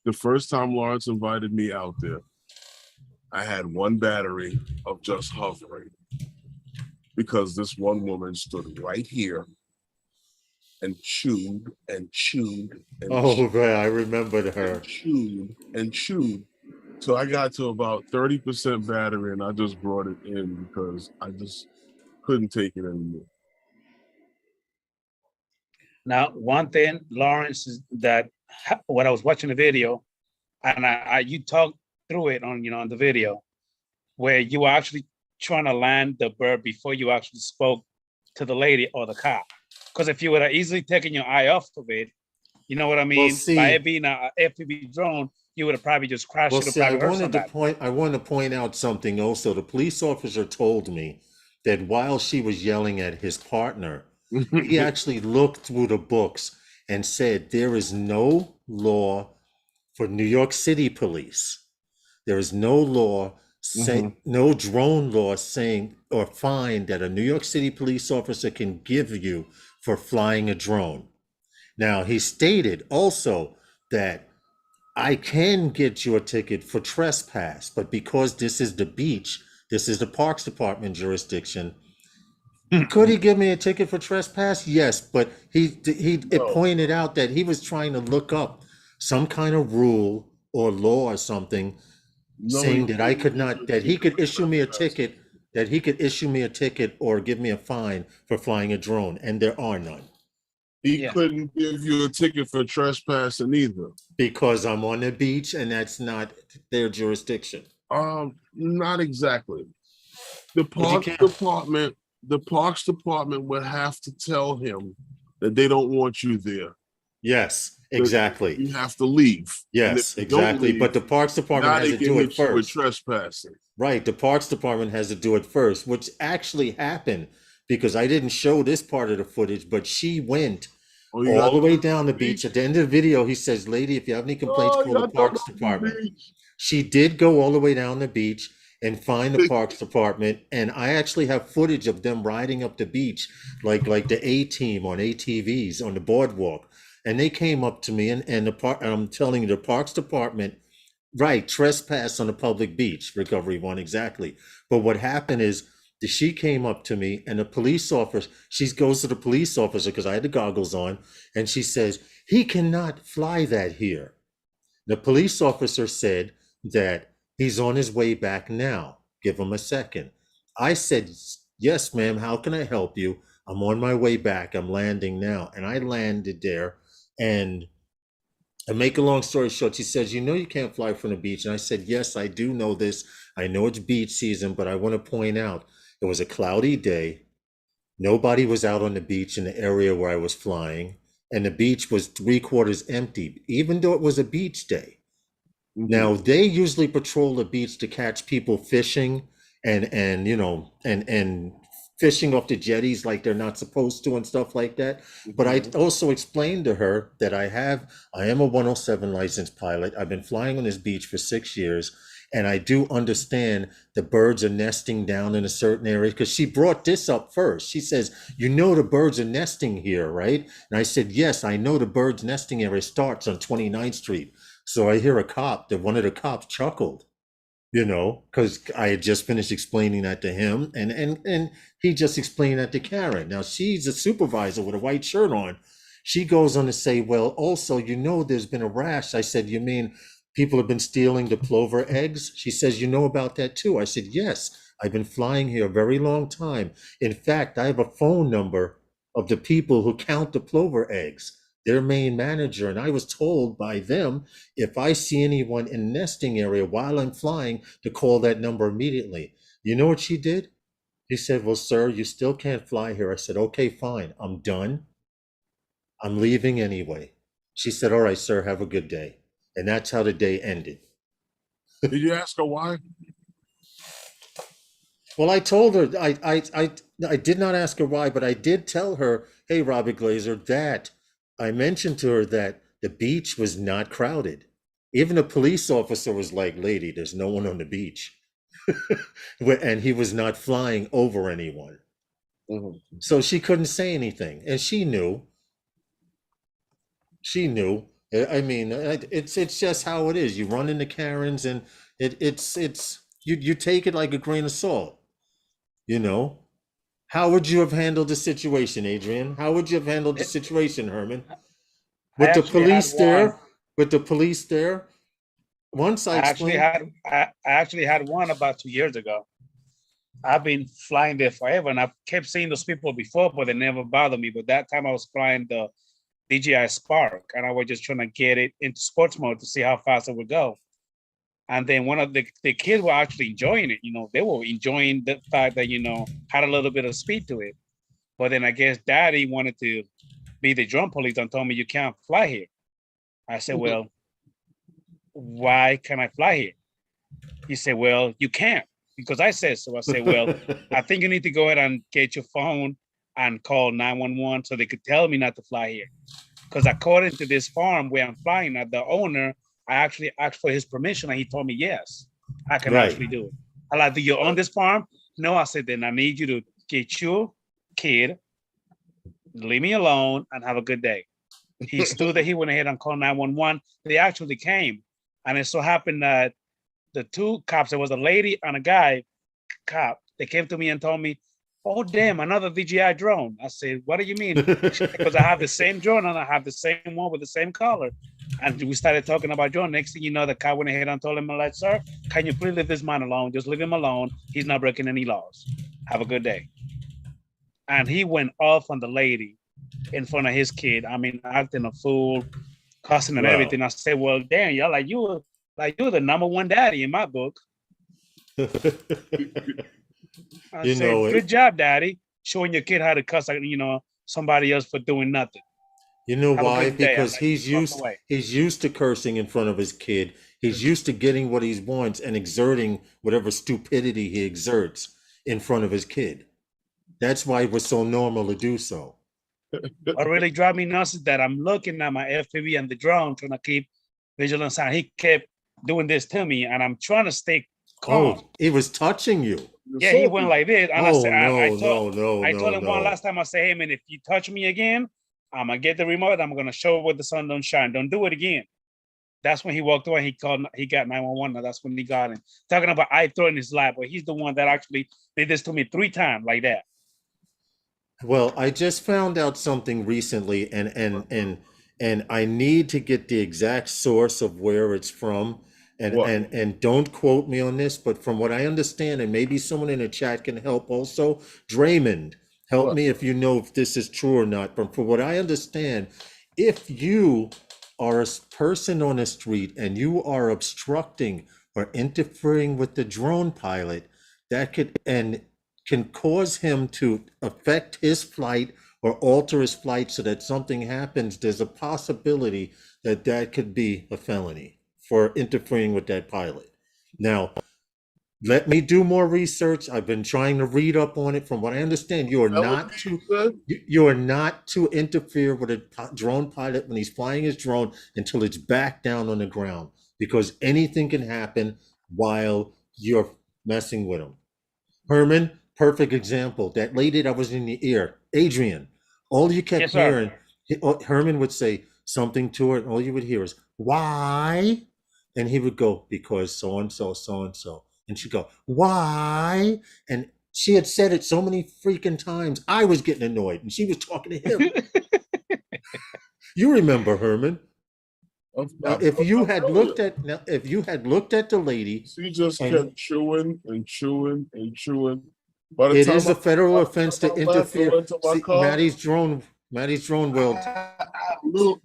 The first time Lawrence invited me out there, I had one battery of just hovering because this one woman stood right here and chewed and chewed and chewed. Man, I remembered her. And chewed. So I got to about 30% battery and I just brought it in because I just couldn't take it anymore. Now, one thing, Lawrence, is that when I was watching the video, and you talked through it on the video, where you were actually trying to land the bird before you actually spoke to the lady or the cop. Because if you would have easily taken your eye off of it, you know what I mean? By it being an FPV drone, you would have probably just crashed it. I wanted to point out something also. The police officer told me that while she was yelling at his partner, He actually looked through the books and said there is no law for New York City police. There is no law, no drone law saying or fine that a New York City police officer can give you for flying a drone. Now, he stated also that I can get you a ticket for trespass, but because this is the beach, this is the Parks Department jurisdiction. Could he give me a ticket for trespass? Yes, but it pointed out that he was trying to look up some kind of rule or law or something saying that I could not, that he could issue me a ticket, or give me a fine for flying a drone, and there are none. He couldn't give you a ticket for trespassing either. Because I'm on the beach and that's not their jurisdiction. Not exactly. The Parks Department would have to tell him that they don't want you there. Yes, exactly. You have to leave. Yes, exactly. But the Parks Department has to do it first. With trespassing. Right. The Parks Department has to do it first, which actually happened because I didn't show this part of the footage, but she went all the way down the beach. At the end of the video, he says, lady, if you have any complaints, call the Parks Department. She did go all the way down the beach and find the Parks Department. And I actually have footage of them riding up the beach, like the A-team on ATVs on the boardwalk. And they came up to me and I'm telling you, the Parks Department, right, trespass on a public beach, Recovery One, exactly. But what happened is she came up to me and the police officer, she goes to the police officer because I had the goggles on, and she says, he cannot fly that here. The police officer said that he's on his way back now. Give him a second. I said, yes, ma'am, how can I help you? I'm on my way back. I'm landing now. And I landed there. And to make a long story short, she says, you know you can't fly from the beach. And I said, yes, I do know this. I know it's beach season, but I want to point out it was a cloudy day. Nobody was out on the beach in the area where I was flying. And the beach was 3/4 empty, even though it was a beach day. Now, they usually patrol the beach to catch people fishing and fishing off the jetties like they're not supposed to and stuff like that. But I also explained to her that I am a 107 licensed pilot. I've been flying on this beach for 6 years. And I do understand the birds are nesting down in a certain area, because she brought this up first. She says, you know, the birds are nesting here, right? And I said, yes, I know the birds nesting area starts on 29th Street. So I hear one of the cops chuckled, because I had just finished explaining that to him, and he just explained that to Karen. Now, she's a supervisor with a white shirt on. She goes on to say, well, also, there's been a rash. I said, you mean people have been stealing the plover eggs? She says, you know about that too? I said, yes, I've been flying here a very long time. In fact, I have a phone number of the people who count the plover eggs, their main manager. And I was told by them, if I see anyone in the nesting area while I'm flying, to call that number immediately. You know what she did? She said, well, sir, you still can't fly here. I said, okay, fine. I'm done. I'm leaving anyway. She said, all right, sir, have a good day. And that's how the day ended. Did you ask her why? Well, I told her, I did not ask her why, but I did tell her, hey, Robert Glazer, that I mentioned to her that the beach was not crowded. Even a police officer was like, lady, there's no one on the beach. And he was not flying over anyone. So she couldn't say anything. And she knew. I mean, it's just how it is. You run into Karens, and you take it like a grain of salt. How would you have handled the situation, Adrian? How would you have handled the situation, Herman? With the police there. Once I actually had one about 2 years ago. I've been flying there forever, and I've kept seeing those people before, but they never bothered me. But that time I was flying the DJI Spark, and I was just trying to get it into sports mode to see how fast it would go. And then one of the kids were actually enjoying it. They were enjoying the fact that, had a little bit of speed to it. But then I guess daddy wanted to be the drone police and told me, you can't fly here. I said, well, why can't I fly here? He said, well, you can't, because I said so. I said, well, I think you need to go ahead and get your phone and call 911 so they could tell me not to fly here. Because according to this farm where I'm flying at, the owner, I actually asked for his permission and he told me, yes, I can actually do it. I like, do you own this farm? No, I said, then I need you to get your kid, leave me alone, and have a good day. He stood there, he went ahead and called 911. They actually came. And it so happened that the two cops, there was a lady and a guy cop, they came to me and told me, oh, damn, another DJI drone. I said, what do you mean? Because I have the same drone and I have the same one with the same color. And we started talking about drone. Next thing you know, the cop went ahead and told him, like, sir, can you please leave this man alone? Just leave him alone. He's not breaking any laws. Have a good day. And he went off on the lady in front of his kid. I mean, acting a fool, cussing and everything. I said, well, damn, y'all, you're the number one daddy in my book. I said, good job, daddy, showing your kid how to cuss, somebody else for doing nothing. You know why? Because he's used to cursing in front of his kid. He's used to getting what he wants and exerting whatever stupidity he exerts in front of his kid. That's why it was so normal to do so. What really drives me nuts is that I'm looking at my FPV and the drone, trying to keep vigilance on. He kept doing this to me, and I'm trying to stay calm. Oh, he was touching you. Yeah, he went like this. And I told him no. one last time, I said, hey, man, if you touch me again, I'm going to get the remote. I'm going to show where the sun don't shine. Don't do it again. That's when he walked away. He got 911. Now that's when he got him. Talking about I throw in his lap, but he's the one that actually did this to me 3 times like that. Well, I just found out something recently, and I need to get the exact source of where it's from. And don't quote me on this, but from what I understand, and maybe someone in the chat can help also, Draymond, help me if you know if this is true or not. But from what I understand, if you are a person on the street and you are obstructing or interfering with the drone pilot, that can cause him to affect his flight or alter his flight so that something happens, there's a possibility that could be a felony for interfering with that pilot. Now, let me do more research. I've been trying to read up on it. From what I understand, you are not to interfere with a drone pilot when he's flying his drone until it's back down on the ground, because anything can happen while you're messing with him. Herman, perfect example. That lady that was in the ear, Adrian, all you kept hearing, Herman would say something to her, and all you would hear is, why? And he would go, because so-and-so, so-and-so. And she'd go, why? And she had said it so many freaking times, I was getting annoyed, and she was talking to him. You remember, Herman. Now, if you had looked at the lady, she just kept chewing and chewing and chewing. It is a federal offense to interfere. See, Maddie's drone world. I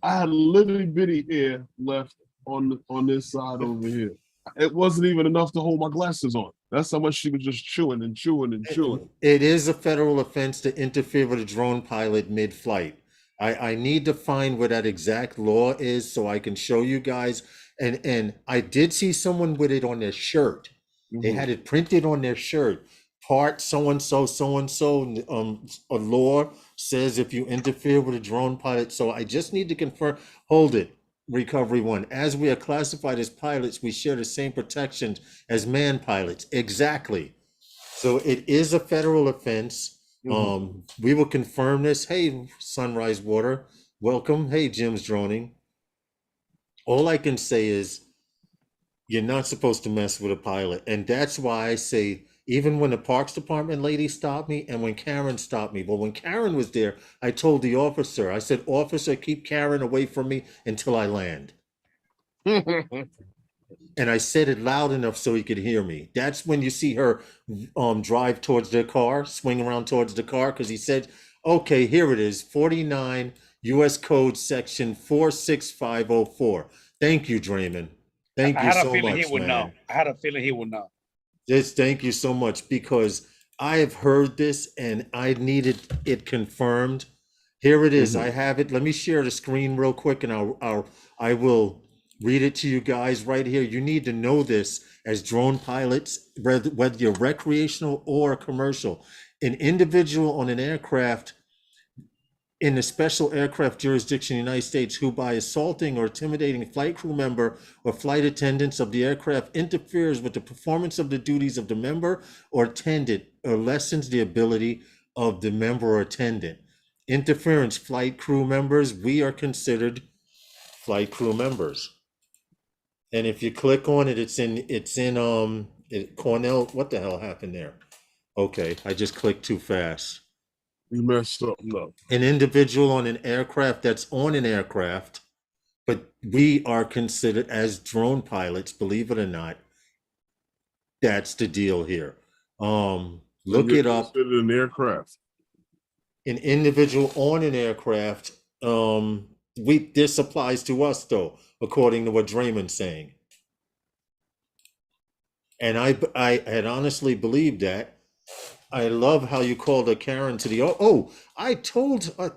had a little bitty hair left on this side over here. It wasn't even enough to hold my glasses on. That's how much she was just chewing and chewing and chewing. It is a federal offense to interfere with a drone pilot mid-flight. I need to find where that exact law is so I can show you guys. And I did see someone with it on their shirt. Mm-hmm. They had it printed on their shirt. Part so-and-so, a law says if you interfere with a drone pilot. So I just need to confirm. Hold it, Recovery One. As we are classified as pilots, we share the same protections as man pilots. Exactly. So it is a federal offense. Mm-hmm. We will confirm this. Hey, Sunrise Water, welcome. Hey, Jim's Droning. All I can say is you're not supposed to mess with a pilot. And that's why I say, even when the Parks Department lady stopped me and when Karen stopped me, well, when Karen was there, I told the officer, I said, officer, keep Karen away from me until I land. And I said it loud enough so he could hear me. That's when you see her drive towards the car, swing around towards the car, because he said, okay, here it is, 49 U.S. Code Section 46504. Thank you, Draymond. Thank you so much, man. I had a feeling he would know. Just thank you so much, because I have heard this and I needed it confirmed. Here it is. Mm-hmm. I have it. Let me share the screen real quick, and I will read it to you guys right here. You need to know this as drone pilots, whether you're recreational or commercial. An individual on an aircraft in the special aircraft jurisdiction of the United States who by assaulting or intimidating flight crew member or flight attendants of the aircraft interferes with the performance of the duties of the member or attendant or lessens the ability of the member or attendant. Interference, flight crew members, we are considered flight crew members. And if you click on it, it's in Cornell. What the hell happened there? Okay, I just clicked too fast. You messed something up. An individual on an aircraft that's on an aircraft, but we are considered as drone pilots, believe it or not. That's the deal here. Look it up. An aircraft. An individual on an aircraft. This applies to us though, according to what Draymond's saying. And I had honestly believed that. I love how you called her Karen to the, I told her,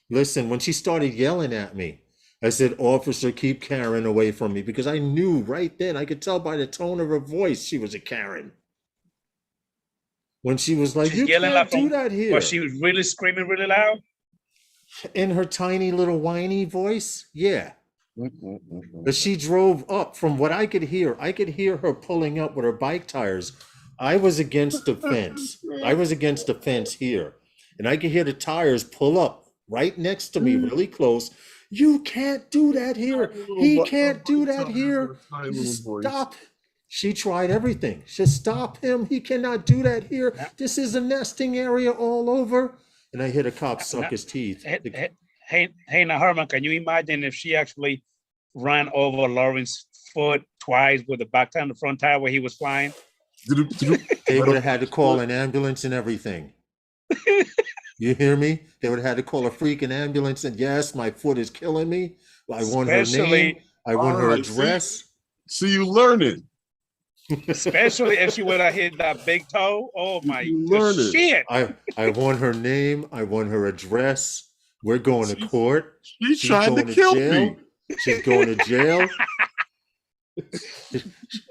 listen, when she started yelling at me, I said, officer, keep Karen away from me, because I knew right then, I could tell by the tone of her voice, she was a Karen. When she was like, you can't do that here. Was she really screaming really loud? In her tiny little whiny voice, yeah. But she drove up from what I could hear her pulling up with her bike tires. I was against the fence. I was against the fence here. And I could hear the tires pull up right next to me, really close. You can't do that here. He can't do that here. Stop. She tried everything. Just stop him. He cannot do that here. This is a nesting area all over. And I hear the cop suck his teeth. Hey, now, Herman, can you imagine if she actually ran over Lawrence's foot twice with the back tire and the front tire where he was flying? They would have had to call an ambulance and everything. You hear me? They would have had to call a freaking ambulance and yes, my foot is killing me. I want her name. I want her address. See, you learning. Especially if she would have hit that big toe. Oh my shit. I want her name. I want her address. We're going to court. She's trying to kill me. She's going to jail. She's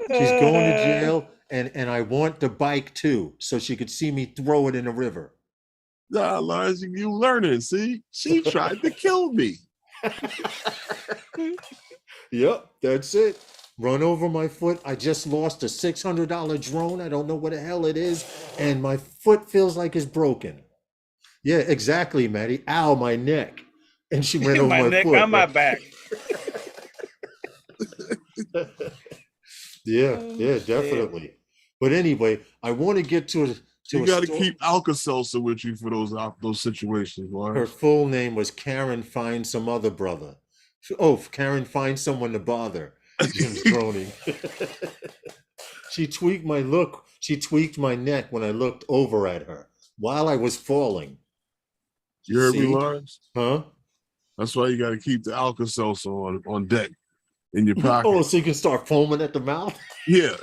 going to jail. And I want the bike too, so she could see me throw it in the river. Nah, Lars, you learning, see? She tried to kill me. Yep, that's it. Run over my foot. I just lost a $600 drone. I don't know what the hell it is. And my foot feels like it's broken. Yeah, exactly, Maddie. Ow, my neck. And she ran over my neck foot. On my back. Yeah, definitely. But anyway, I want to get to you got to keep Alka-Seltzer with you for those situations. Lars. Her full name was Karen Find Some Other Brother. Oh, Karen Find Someone to Bother. Jim's droning. She tweaked my look. She tweaked my neck when I looked over at her while I was falling. You heard me, Lars? Huh? That's why you got to keep the Alka-Seltzer on deck in your pocket. Oh, so you can start foaming at the mouth? Yeah.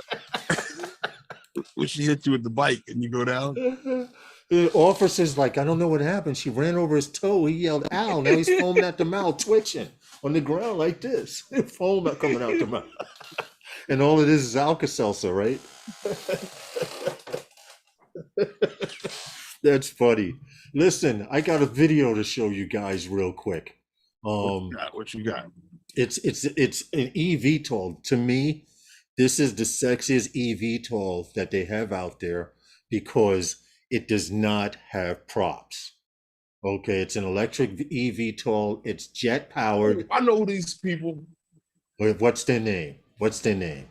When she hit you with the bike and you go down. The officer's like, I don't know what happened. She ran over his toe. He yelled, ow. Now he's foaming at the mouth, twitching on the ground like this. Foam coming out the mouth. And all it is Alka-Seltzer, right? That's funny. Listen, I got a video to show you guys real quick. What you got? It's an eVTOL. To me, this is the sexiest eVTOL that they have out there because it does not have props. Okay, it's an electric eVTOL. It's jet powered. I know these people. What's their name? What's their name?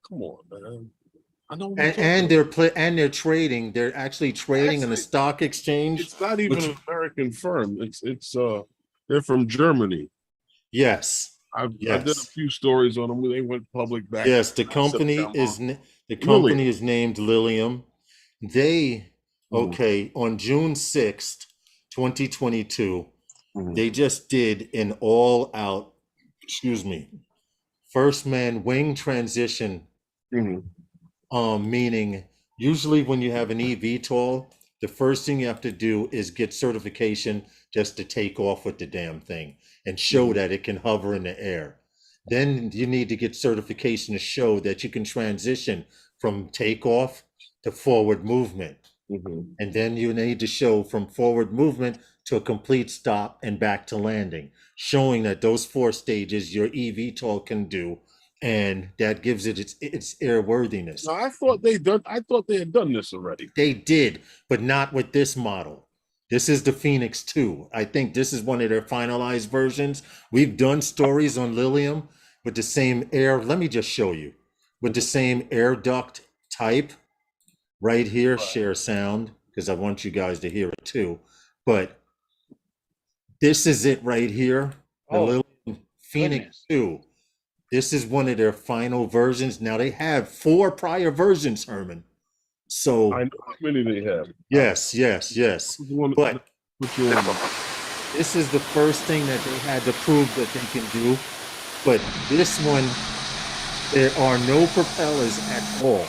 Come on, man. I know. And they're trading. They're actually trading on the stock exchange. It's not even an American firm. It's they're from Germany. Yes. I did a few stories on them. They went public back. Yes, the company is named Lilium. They on June 6th, 2022, they just did an all-out, first man wing transition. Meaning usually when you have an eVTOL, the first thing you have to do is get certification just to take off with the damn thing and show that it can hover in the air. Then you need to get certification to show that you can transition from takeoff to forward movement. And then you need to show from forward movement to a complete stop and back to landing, showing that those 4 stages your eVTOL can do, and that gives it its airworthiness. No, I thought they had done this already. They did, but not with this model. This is the Phoenix 2. I think this is one of their finalized versions. We've done stories on Lilium with the same air. Let me just show you. With the same air duct type. Right here, share sound, because I want you guys to hear it too. But this is it right here. The Lilium Phoenix 2. This is one of their final versions. Now they have 4 prior versions, Herman. So I know how many they have. Yes. But this is the first thing that they had to prove that they can do. But this one, there are no propellers at all.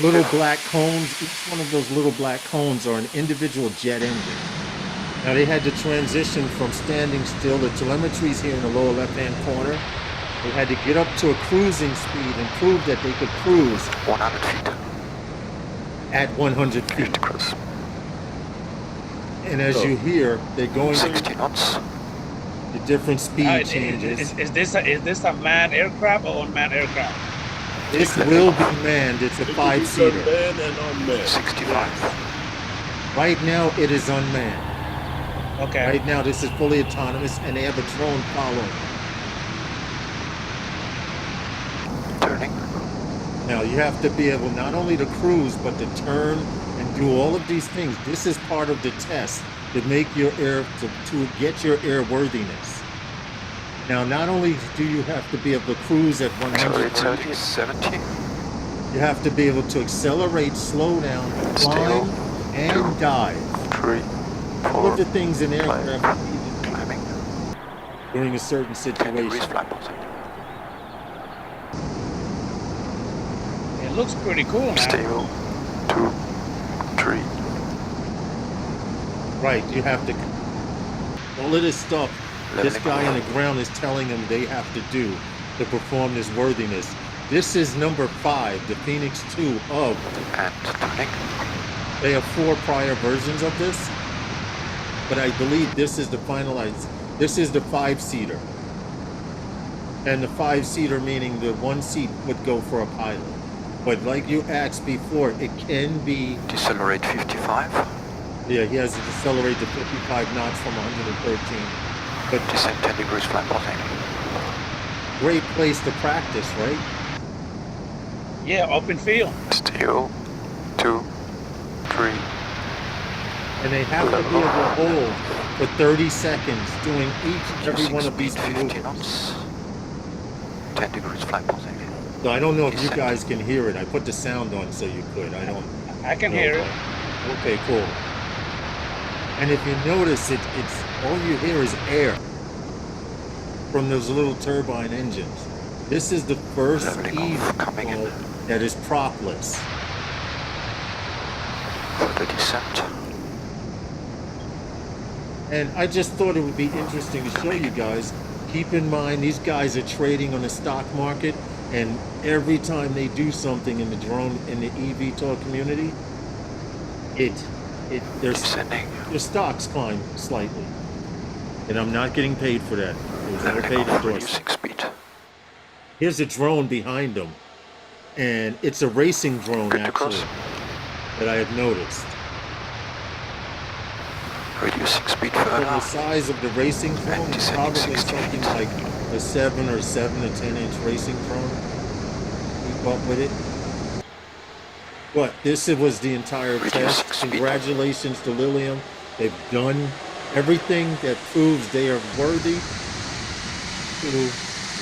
Little black cones, each one of those little black cones are an individual jet engine. Now they had to transition from standing still. The telemetry's here in the lower left-hand corner. They had to get up to a cruising speed and prove that they could cruise 100 feet. At 100 feet. And as you hear, they're going 60 knots. The different speed changes. Is this a manned aircraft or unmanned aircraft? This will be manned. It's a 5-seater. Manned and unmanned. 65. Right now, it is unmanned. Okay. Right now, this is fully autonomous, and they have a drone following. Turning. Now, you have to be able not only to cruise, but to turn and do all of these things. This is part of the test to make your air, to get your airworthiness. Now, not only do you have to be able to cruise at 100 30, 70. You have to be able to accelerate, slow down, climb, and dive. 3, 4, all of the things in aircraft climbing during a certain situation. It looks pretty cool, man. Stable. 2, 3. Right, you have to. All of this stuff, this guy on the ground is telling them they have to do to perform this worthiness. This is number 5, the Phoenix 2 of. And turning. They have 4 prior versions of this, but I believe this is the finalized. This is the 5-seater. And the 5-seater meaning the 1 seat would go for a pilot. But like you asked before, it can be. Decelerate 55. Yeah, he has to decelerate to 55 knots from 113. But descend 10 degrees flat bottom. Great place to practice, right? Yeah, open field. Still. 2, 3. And they have to be able to hold for 30 seconds doing each and every one of these maneuvers. 10 degrees flat bottom. So I don't know if you guys can hear it. I put the sound on so you could. I can hear it. Okay, cool. And if you notice, it's all you hear is air from those little turbine engines. This is the first eVTOL that is propless. For the descent. And I just thought it would be interesting to show you guys. Keep in mind, these guys are trading on the stock market, and every time they do something in the drone, in the eVTOL community, their stocks climb slightly. And I'm not getting paid for that. There's no paid endorsement. Here's a drone behind them, and it's a racing drone actually that I have noticed. Reducing speed further. For the size of the racing drone, it's probably something like a 7 or 10-inch racing drone. Keep up with it. But this was the entire test. Congratulations to Lilium. They've done everything that proves they are worthy to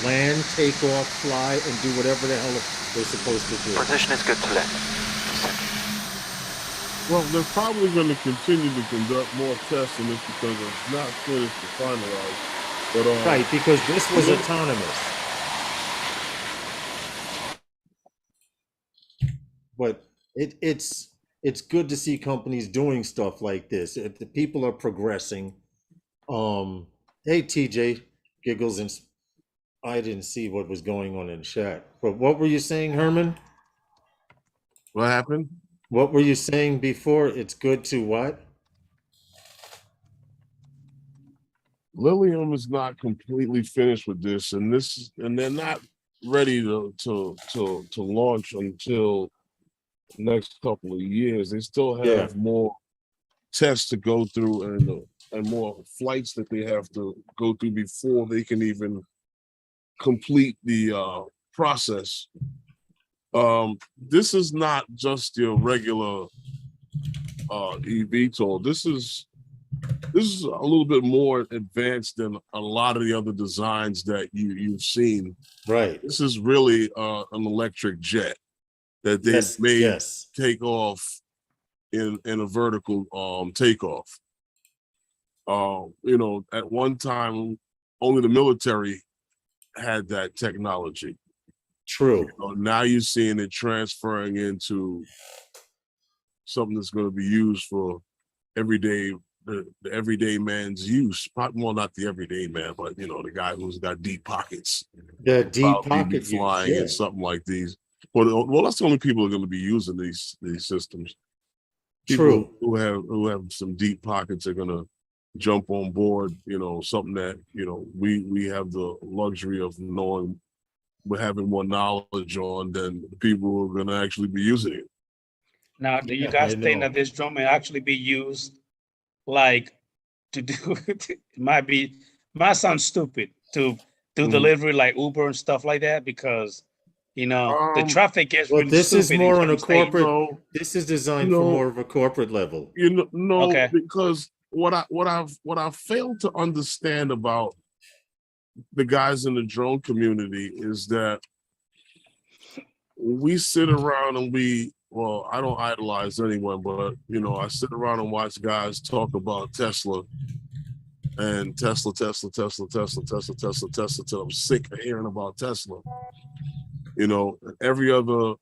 land, take off, fly, and do whatever the hell they're supposed to do. Position is good to land. Well, they're probably going to continue to conduct more tests in this because it's not finished to finalize. But, right, because this was autonomous. But it's good to see companies doing stuff like this. If the people are progressing. Hey TJ, giggles, and I didn't see what was going on in chat. But what were you saying, Herman? What happened? What were you saying before? It's good to what? Lilium is not completely finished with this, and they're not ready to launch until next couple of years. They still Yeah, have more tests to go through and more flights that they have to go through before they can even complete the process. This is not just your regular eVTOL. This is a little bit more advanced than a lot of the other designs that you've seen. right. This is really an electric jet that they've Yes, made yes. take off in a vertical takeoff. You know, at one time, only the military had that technology. True. You know, now you're seeing it transferring into something that's going to be used for everyday, the everyday man's use. Well, not the everyday man, but you know, the guy who's got deep pockets. The deep Probably be pocket use, flying yeah. in something like these. Well, that's the only people who are going to be using these systems. People True. who have some deep pockets are going to jump on board. You know, something that you know we have the luxury of knowing, we're having more knowledge on than the people who are going to actually be using it. Now, do you Yeah, guys I think know. that this drone may actually be used like to do it might sound stupid to do delivery like Uber and stuff like that, because you know the traffic gets Well, really this is stupid in more on a certain states. corporate. No, This is you designed for know, more of a corporate level. no, Okay. because what I've failed to understand about the guys in the drone community is that we sit around and well, I don't idolize anyone, but you know, I sit around and watch guys talk about Tesla and Tesla till I'm sick of hearing about Tesla. You know, every other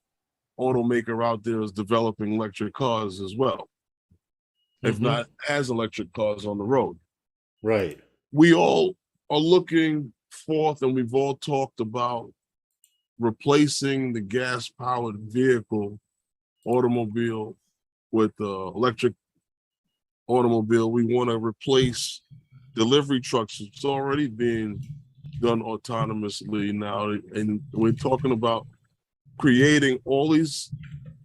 automaker out there is developing electric cars as well, if not has electric cars on the road. Right. We all are looking forth, and we've all talked about replacing the gas-powered vehicle automobile with the electric automobile. We want to replace delivery trucks. It's already being done autonomously now, and we're talking about creating all these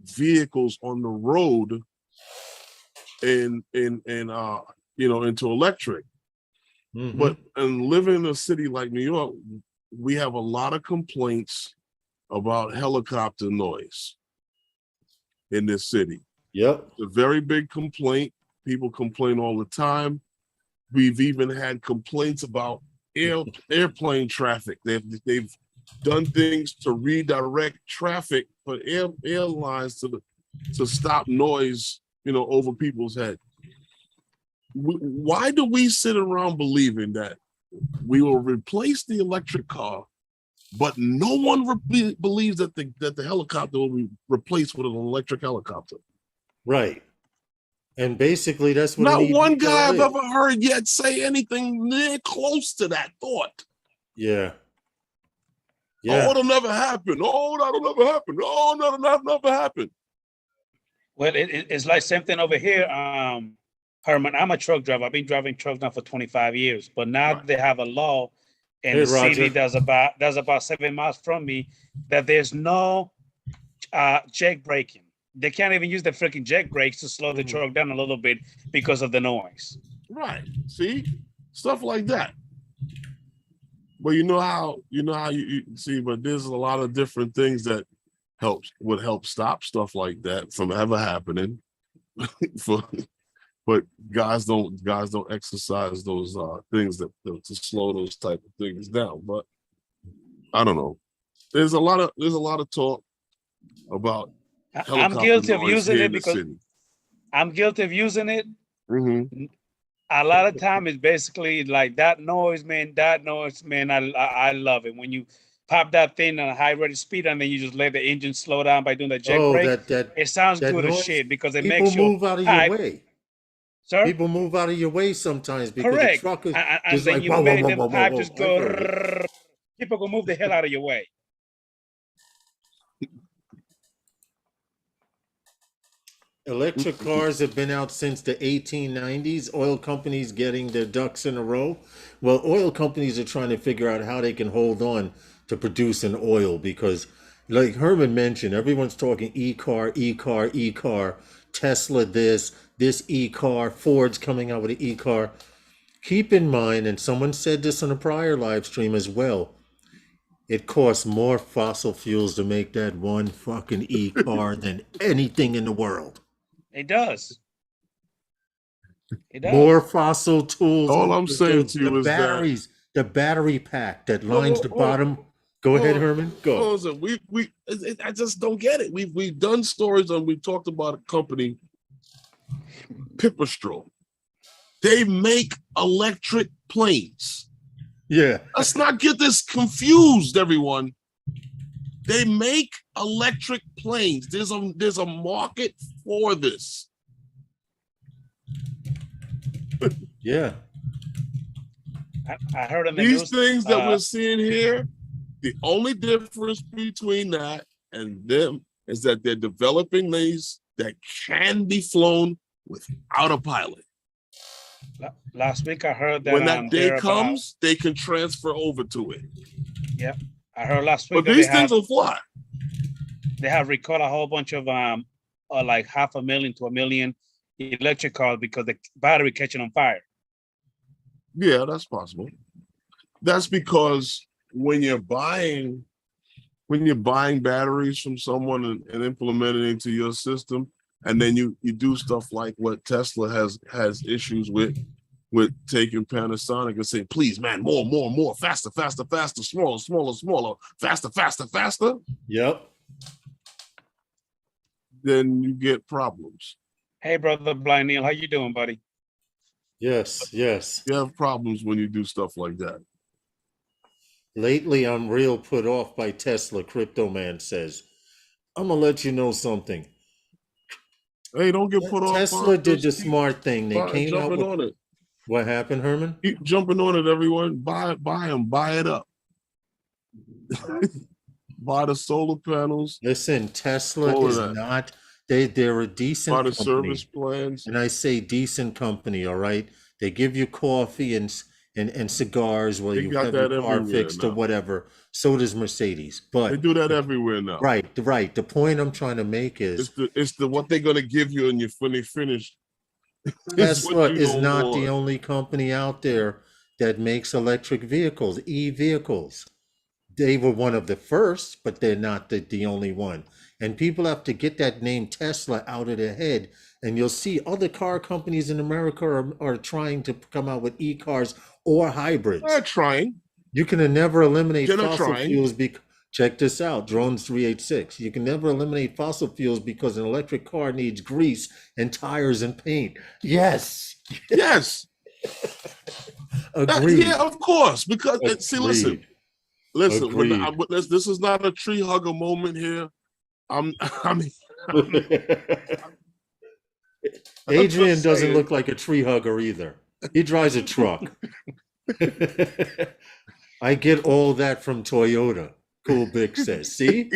vehicles on the road and you know, into electric. But and living in a city like New York, we have a lot of complaints about helicopter noise in this city. Yep. It's a very big complaint. People complain all the time. We've even had complaints about airplane traffic. They've done things to redirect traffic for airlines to stop noise, you know, over people's head. Why do we sit around believing that we will replace the electric car, but no one believes that the helicopter will be replaced with an electric helicopter? Right. And basically, that's what Not one eVTOL guy I've is. ever heard yet say anything near close to that thought. Yeah. Oh, it'll never happen. Oh, that'll never happen. Oh, no, that'll never happen. Well, it's like same thing over here. Herman, I'm a truck driver. I've been driving trucks now for 25 years, but now they have a law in the city that's about 7 miles from me that there's no jack braking. They can't even use the freaking jack brakes to slow the truck down a little bit because of the noise. Right. See, stuff like that. But you know how you see, but there's a lot of different things that would help stop stuff like that from ever happening. But guys don't exercise those things to slow those type of things down. But I don't know. There's a lot of talk about I'm guilty of using it because I'm guilty of using it. Mm-hmm. A lot of time it's basically like that noise, man. I love it when you pop that thing on a high rate of speed and then you just let the engine slow down by doing the jack brake. It sounds good as shit because it makes people move out of your way. Sir? People move out of your way sometimes because Correct. the truck is and then like, you make them pipe just go. People go move the hell out of your way. Electric cars have been out since the 1890s. Oil companies getting their ducks in a row. Well, oil companies are trying to figure out how they can hold on to producing oil because, like Herman mentioned, everyone's talking e-car, e-car, e-car. Tesla this e-car. Ford's coming out with an e-car. Keep in mind, and someone said this on a prior live stream as well, it costs more fossil fuels to make that one fucking e-car than anything in the world. It does. It does. More fossil tools. All I'm saying to you the is batteries, the battery pack that lines the bottom. Go ahead, Herman. Go. I just don't get it. We've done stories and we talked about a company, Pipistrel. They make electric planes. Yeah. Let's not get this confused, everyone. They make electric planes. There's a market for this. Yeah. I heard in the These news, things that we're seeing here, the only difference between that and them is that they're developing these that can be flown without a pilot. Last week I heard that when that day comes, they can transfer over to it. Yep, I heard last week. But these things will fly. They have recalled a whole bunch of like 500,000 to 1 million electric cars because the battery catching on fire. Yeah, that's possible. That's because when you're buying batteries from someone and implement it into your system, and then you do stuff like what Tesla has issues with taking Panasonic and saying, please, man, more, faster, smaller, faster. Yep. Then you get problems. Hey, brother Blind Neil, how you doing, buddy? Yes. You have problems when you do stuff like that. Lately, I'm real put off by Tesla, Crypto Man says. I'm going to let you know something. Hey, don't get put off. Tesla did the smart thing. They came out with on it. What happened, Herman? Keep jumping on it, everyone. Buy them, buy it up. Buy the solar panels. Listen, Tesla is not. They're a decent company. Service plans. And I say decent company, all right? They give you coffee and cigars while you have your car fixed or whatever. So does Mercedes. But they do that everywhere now. Right. The point I'm trying to make is it's the what they're gonna give you when they finish. Tesla is not the only company out there that makes electric vehicles, e-vehicles. They were one of the first, but they're not the only one. And people have to get that name Tesla out of their head. And you'll see other car companies in America are trying to come out with e-cars or hybrids. They're trying. You can never eliminate fossil fuels. Check this out, Drones 386. You can never eliminate fossil fuels because an electric car needs grease and tires and paint. Yes. Agreed. Yeah, of course. Because see, listen. This is not a tree hugger moment here. Adrian doesn't look like a tree hugger either. He drives a truck. I get all that from Toyota. Cool Bick says. See?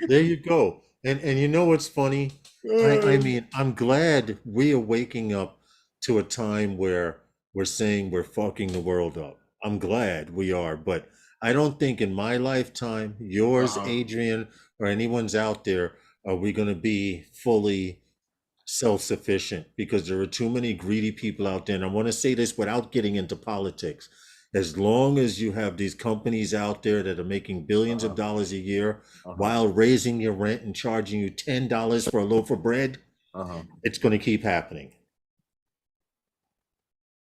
There you go. And you know what's funny? I mean, I'm glad we are waking up to a time where we're saying we're fucking the world up. I'm glad we are, but I don't think in my lifetime, yours, Adrian, or anyone's out there, are we going to be fully self-sufficient, because there are too many greedy people out there. And I want to say this without getting into politics. As long as you have these companies out there that are making billions of dollars a year while raising your rent and charging you $10 for a loaf of bread, it's going to keep happening.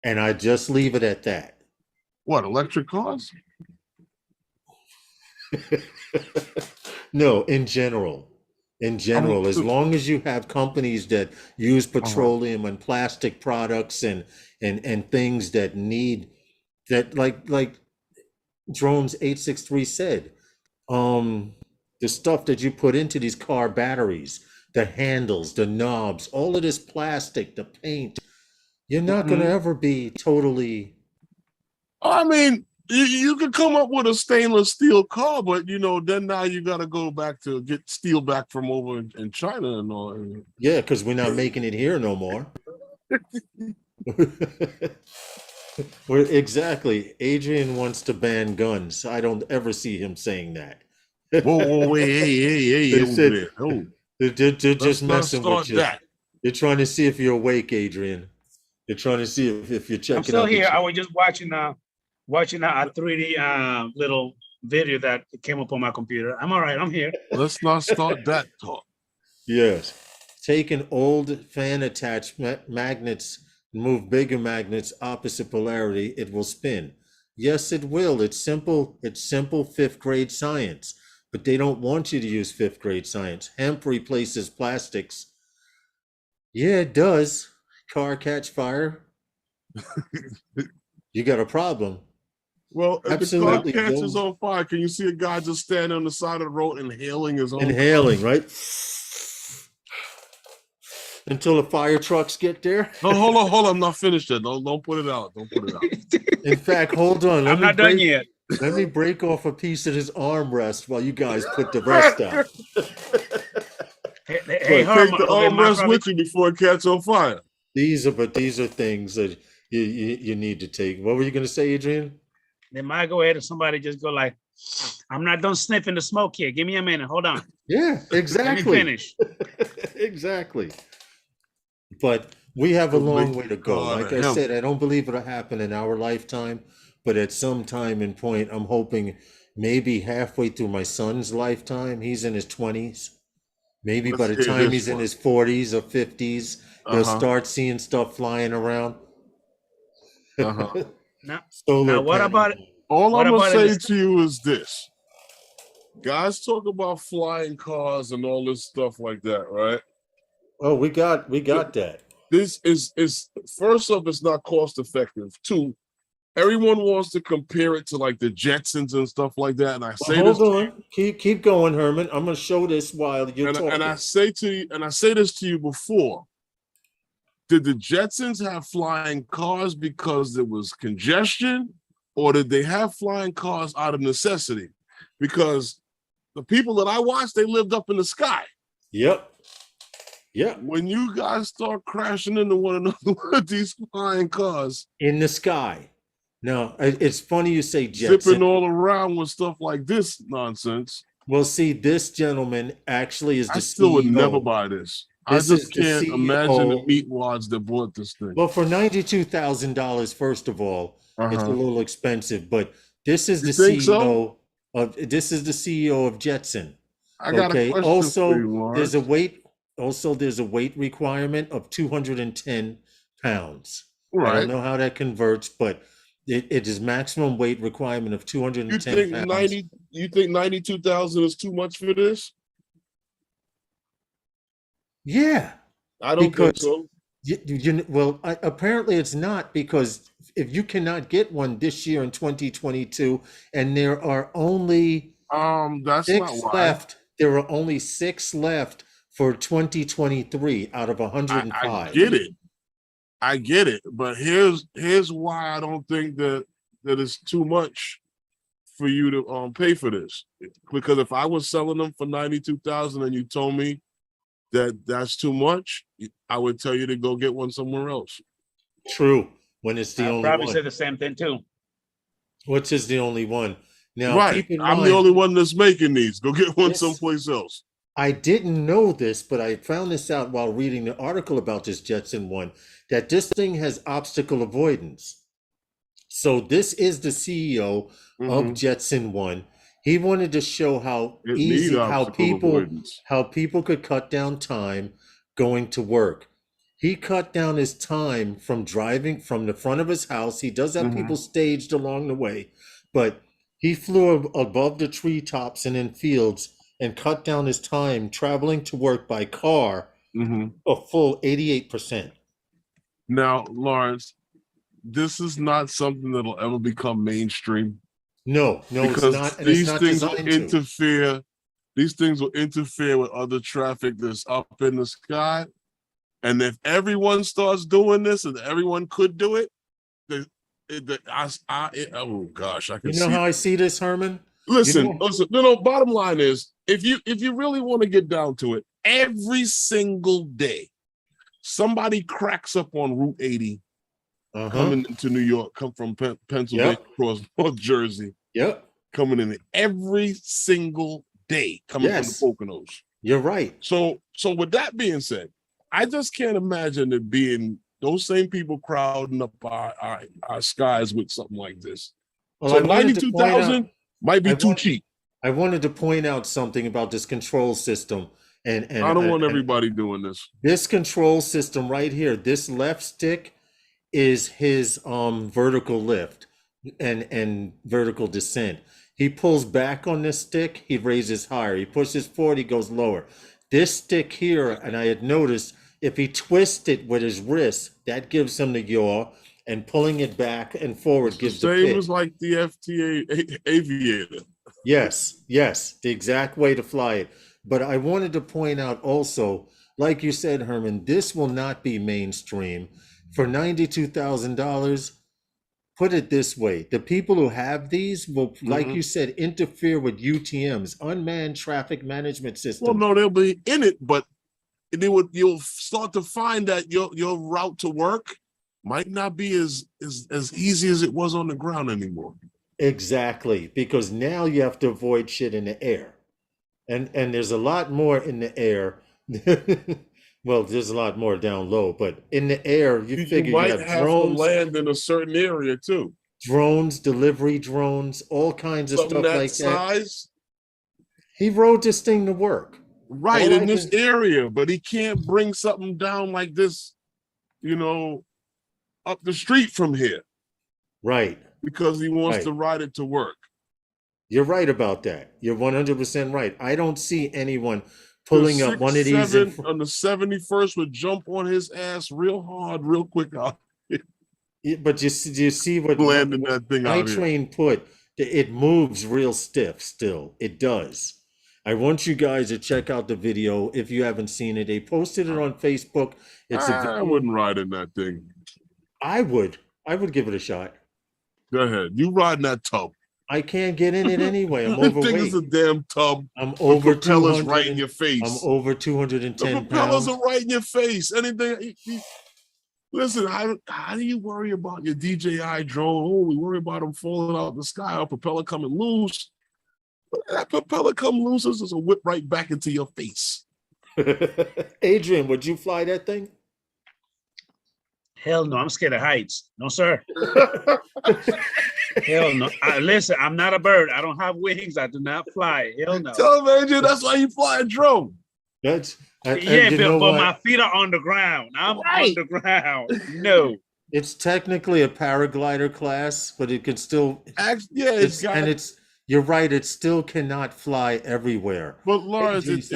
And I just leave it at that. What, electric cars? No, in general, as long as you have companies that use petroleum and plastic products and things that need that, like Drones 863 said, the stuff that you put into these car batteries, the handles, the knobs, all of this plastic, the paint, you're not going to ever be totally. I mean, You could come up with a stainless steel car, but then now you got to go back to get steel back from over in China and all. Yeah, because we're not making it here no more. Exactly. Adrian wants to ban guns. I don't ever see him saying that. Whoa, wait, hey, They over said, there. Oh, they're just let's not messing start with you. that. They're trying to see if you're awake, Adrian. They're trying to see if you're checking I'm still out. here. I was just watching a 3D little video that came up on my computer. I'm all right. I'm here. Let's not start that talk. Yes. Take an old fan attached magnets, move bigger magnets opposite polarity, it will spin. Yes, it will. It's simple. It's simple 5th grade science. But they don't want you to use 5th grade science. Hemp replaces plastics. Yeah, it does. Car catch fire. You got a problem. Well, if Absolutely, the car catches on fire, can you see a guy just standing on the side of the road inhaling his own? Inhaling, right? Until the fire trucks get there. No, hold on. I'm not finished yet. Don't put it out. Don't put it out. In fact, hold on. I'm not done yet. Let me break off a piece of his armrest while you guys put the rest out. Hey, take the armrest with you before it catches on fire. These are things that you need to take. What were you going to say, Adrian? They might go ahead and somebody just go like, I'm not done sniffing the smoke here. Give me a minute. Hold on. Yeah, exactly. Let me finish. Exactly. But we have a long way to go. Like I said, I don't believe it'll happen in our lifetime, but at some time and point, I'm hoping maybe halfway through my son's lifetime, he's in his 20s. Maybe by the time he's in his 40s or 50s, he'll start seeing stuff flying around. Now, what about it? All I'm gonna say to you is this: guys talk about flying cars and all this stuff like that, right? Oh, we got that. This is first off, it's not cost effective. 2, everyone wants to compare it to like the Jetsons and stuff like that. And I say hold on, keep going, Herman. I'm gonna show this while you're talking. And I say this to you before. Did the Jetsons have flying cars because there was congestion, or did they have flying cars out of necessity? Because the people that I watched, they lived up in the sky. Yep. Yeah. When you guys start crashing into one another with these flying cars in the sky. Now, it's funny you say Jetson. Zipping all around with stuff like this nonsense. Well, see, this gentleman actually is the CEO. I still would never buy this. I just can't imagine the meatwads that bought this thing. Well, for $92,000, first of all, it's a little expensive, but this is the CEO of Jetson. I got a question for you, Lawrence. There's a weight requirement of 210 pounds. Right. I don't know how that converts, but it is maximum weight requirement of 210 pounds. You think 92,000 is too much for this? Yeah. I don't think so. Apparently it's not, because if you cannot get one this year in 2022, and there are only that's 6 not why. left. There are only 6 left for 2023 out of 105. I get it, but here's why I don't think that it's too much for you to pay for this. Because if I was selling them for 92,000 and you told me that that's too much, I would tell you to go get one somewhere else. True, when it's the only one. I'd probably say the same thing too. What's is the only one? Now, right. Keep in mind, I'm the only one that's making these. Go get one someplace else. I didn't know this, but I found this out while reading the article about this Jetson one, that this thing has obstacle avoidance. So this is the CEO of Jetson One. He wanted to show how people could cut down time going to work. He cut down his time from driving from the front of his house. He does have people staged along the way, but he flew above the treetops and in fields and cut down his time traveling to work by car a full 88%. Now, Lawrence, this is not something that'll ever become mainstream. No, because it's not. And these it's not things will interfere. These things will interfere with other traffic that's up in the sky. And if everyone starts doing this and everyone could do it, oh gosh, I can You know see. how I see this, Herman? Listen. No. Bottom line is, if you really want to get down to it, every single day, somebody cracks up on Route 80, coming into New York, come from Pennsylvania across North Jersey. Yep. Coming in every single day, coming from the Poconos. You're right. So with that being said, I just can't imagine it being those same people crowding up our skies with something like this. Well, so 92,000 might be too cheap. I wanted to point out something about this control system. And I don't want everybody doing this. This control system right here, this left stick is his vertical lift and vertical descent. He pulls back on this stick, he raises higher. He pushes forward, he goes lower. This stick here, and I had noticed, if he twists it with his wrist, that gives him the yaw, and pulling it back and forward gives the pitch. Same as like the FTA Aviator. Yes, the exact way to fly it. But I wanted to point out also, like you said, Herman, this will not be mainstream. For $92,000, put it this way, the people who have these will, like you said, interfere with UTMs, unmanned traffic management systems. Well, no, they'll be in it, but you'll start to find that your route to work might not be as easy as it was on the ground anymore. Exactly, because now you have to avoid shit in the air. And there's a lot more in the air. Well, there's a lot more down low, but in the air, you figure you might have drones, to land in a certain area too. Drones, delivery drones, all kinds of stuff like size. that. He rode this thing to work. Right, in this area, but he can't bring something down like this, up the street from here. Right. Because he wants to ride it to work. You're right about that. You're 100% right. I don't see anyone pulling up one of these on the 71st would jump on his ass real hard, real quick out. But you see what landing that thing out here. Train put, it moves real stiff still. It does. I want you guys to check out the video if you haven't seen it. They posted it on Facebook. I wouldn't ride in that thing. I would give it a shot. Go ahead. You ride in that tub. I can't get in it anyway. I'm overweight. The thing is a damn tub. I'm over 200. Right in your face. I'm over 210 the pounds. propellers are right in your face. Anything. Listen, how do you worry about your DJI drone? Oh, we worry about them falling out of the sky, or propeller coming loose. That propeller come loose, is a whip right back into your face. Adrian, would you fly that thing? Hell no, I'm scared of heights. No, sir. Hell no. Listen, I'm not a bird. I don't have wings. I do not fly. Hell no. Tell him, Adrian, that's why you fly a drone. But my feet are on the ground. I'm on the ground. No. It's technically a paraglider class, but it can still. You're right. It still cannot fly everywhere. But Lawrence, it's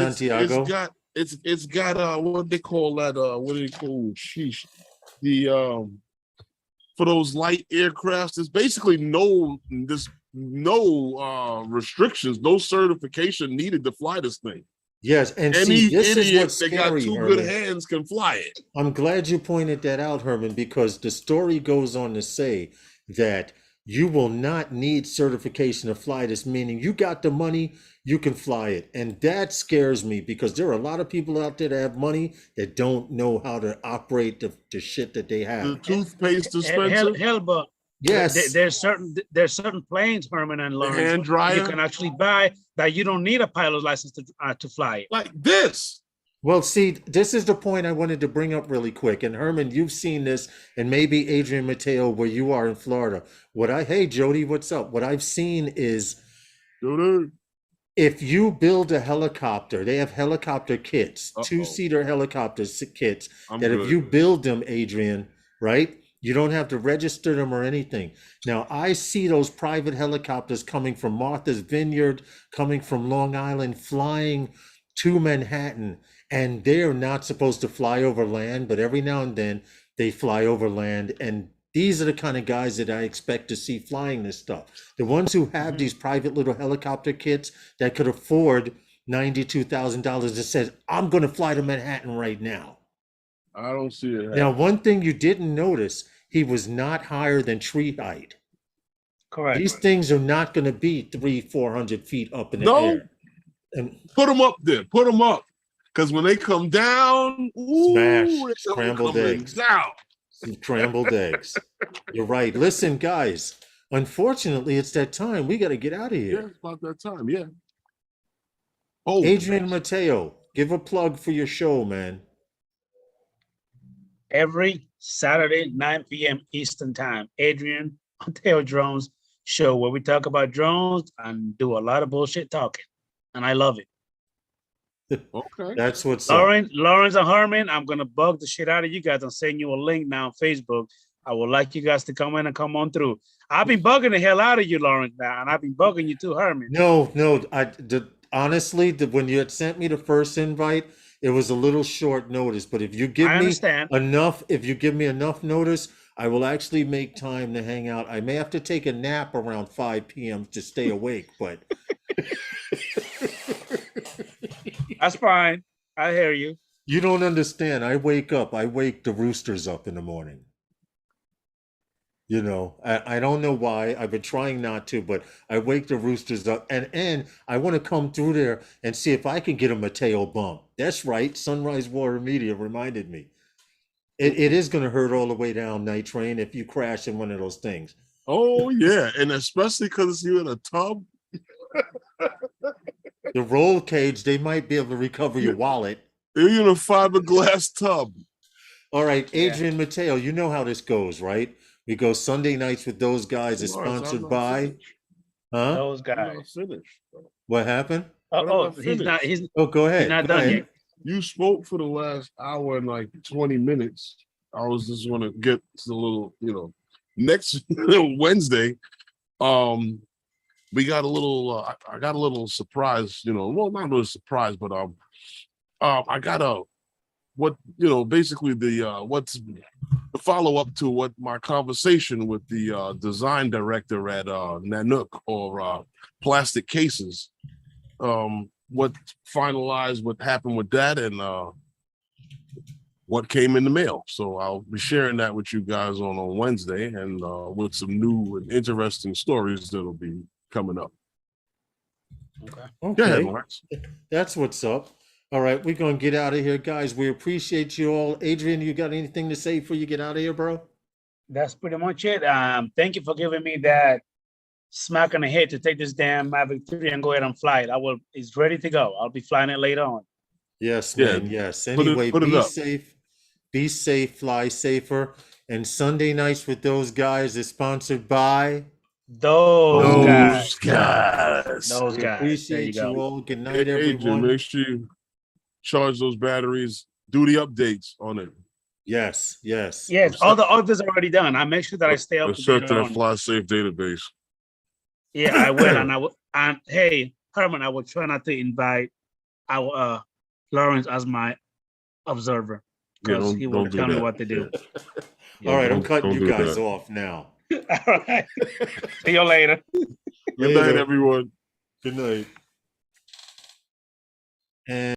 got what they call that? What do they call? Sheesh. The for those light aircrafts, there's basically no restrictions, no certification needed to fly this thing. Yes, and any this idiot is what's that scary, got two Herman. good hands can fly it. I'm glad you pointed that out, Herman, because the story goes on to say that you will not need certification to fly this, meaning you got the money, you can fly it. And that scares me because there are a lot of people out there that have money that don't know how to operate the shit that they have. The toothpaste dispenser? Hell, but yes, there's certain planes, Herman and Lawrence, hand dryer you can actually buy that you don't need a pilot's license to fly it. Like this. Well, see, this is the point I wanted to bring up really quick. And Herman, you've seen this, and maybe Adrian Mateo, where you are in Florida. Hey, Jody, what's up? What I've seen is, Jody, if you build a helicopter, they have helicopter kits, two-seater helicopter kits, if you build them, Adrian, right, you don't have to register them or anything. Now, I see those private helicopters coming from Martha's Vineyard, coming from Long Island, flying to Manhattan, and they're not supposed to fly over land, but every now and then they fly over land, and these are the kind of guys that I expect to see flying this stuff. The ones who have these private little helicopter kits that could afford $92,000 that says, I'm going to fly to Manhattan right now. I don't see it. Now, one thing you didn't notice he was not higher than tree height. Correct. These things are not going to be 300-400 feet up in the No. air. And Put them up there. Put them up. Because when they come down, smash, ooh, it's scrambled coming eggs. down. Scrambled eggs. You're right. Listen, guys, unfortunately, it's that time. We got to get out of here. Yeah, it's about that time. Yeah. Oh, Adrian Mateo, give a plug for your show, man. Every Saturday, 9 p.m. Eastern Time, Adrian Mateo Drones show, where we talk about drones and do a lot of bullshit talking. And I love it. Okay. That's what's Lawrence and Herman, I'm going to bug the shit out of you guys and send you a link now on Facebook. I would like you guys to come in and come on through. I've been bugging the hell out of you, Lawrence, now, and I've been bugging you too, Herman. No. Honestly, when you had sent me the first invite, it was a little short notice. But if you give me enough notice, I will actually make time to hang out. I may have to take a nap around 5 p.m. to stay awake, but that's fine. I hear you. You don't understand. I wake the roosters up in the morning. You know, I don't know why. I've been trying not to, but I wake the roosters up, and I want to come through there and see if I can get a Mateo bump. That's right. Sunrise Water Media reminded me. It is going to hurt all the way down, Night Train, if you crash in one of those things. Oh, yeah. And especially because you're in a tub. The roll cage, they might be able to recover your wallet. You're in a fiberglass tub. All right, Adrian Mateo, you know how this goes, right? We go Sunday nights with those guys. It's sponsored by, those guys. What happened? He's not. Go ahead. He's not done yet. You spoke for the last hour and like 20 minutes. I was just going to get to the little, next Wednesday. We got a little. I got a little surprise. Well, not really surprise, but I got basically what's the follow up to what my conversation with the design director at Nanook or Plastic Cases. What finalized, what happened with that, and what came in the mail. So I'll be sharing that with you guys on Wednesday, and with some new and interesting stories that'll be coming up. Okay. Go ahead, Lawrence. That's what's up. All right, we're going to get out of here, guys. We appreciate you all. Adrian, you got anything to say before you get out of here, bro? That's pretty much it. Thank you for giving me that smack on the head to take this damn Mavic 3 and go ahead and fly it. It's ready to go. I'll be flying it later on. Yes, man. Yeah. Yes. Anyway, be safe. Be safe. Fly safer. And Sunday nights with those guys is sponsored by those guys. Those guys. Appreciate you all. Good night, everyone. Adrian, make sure you charge those batteries. Do the updates on it. Yes. All the updates are already done. I make sure that I stay up to date on that Fly Safe database. Yeah, I will. And hey, Herman, I will try not to invite our Lawrence as my observer because he will tell me what to do. All right, I'm cutting you guys off now. All right. See you later. Good night, everyone. Good night. And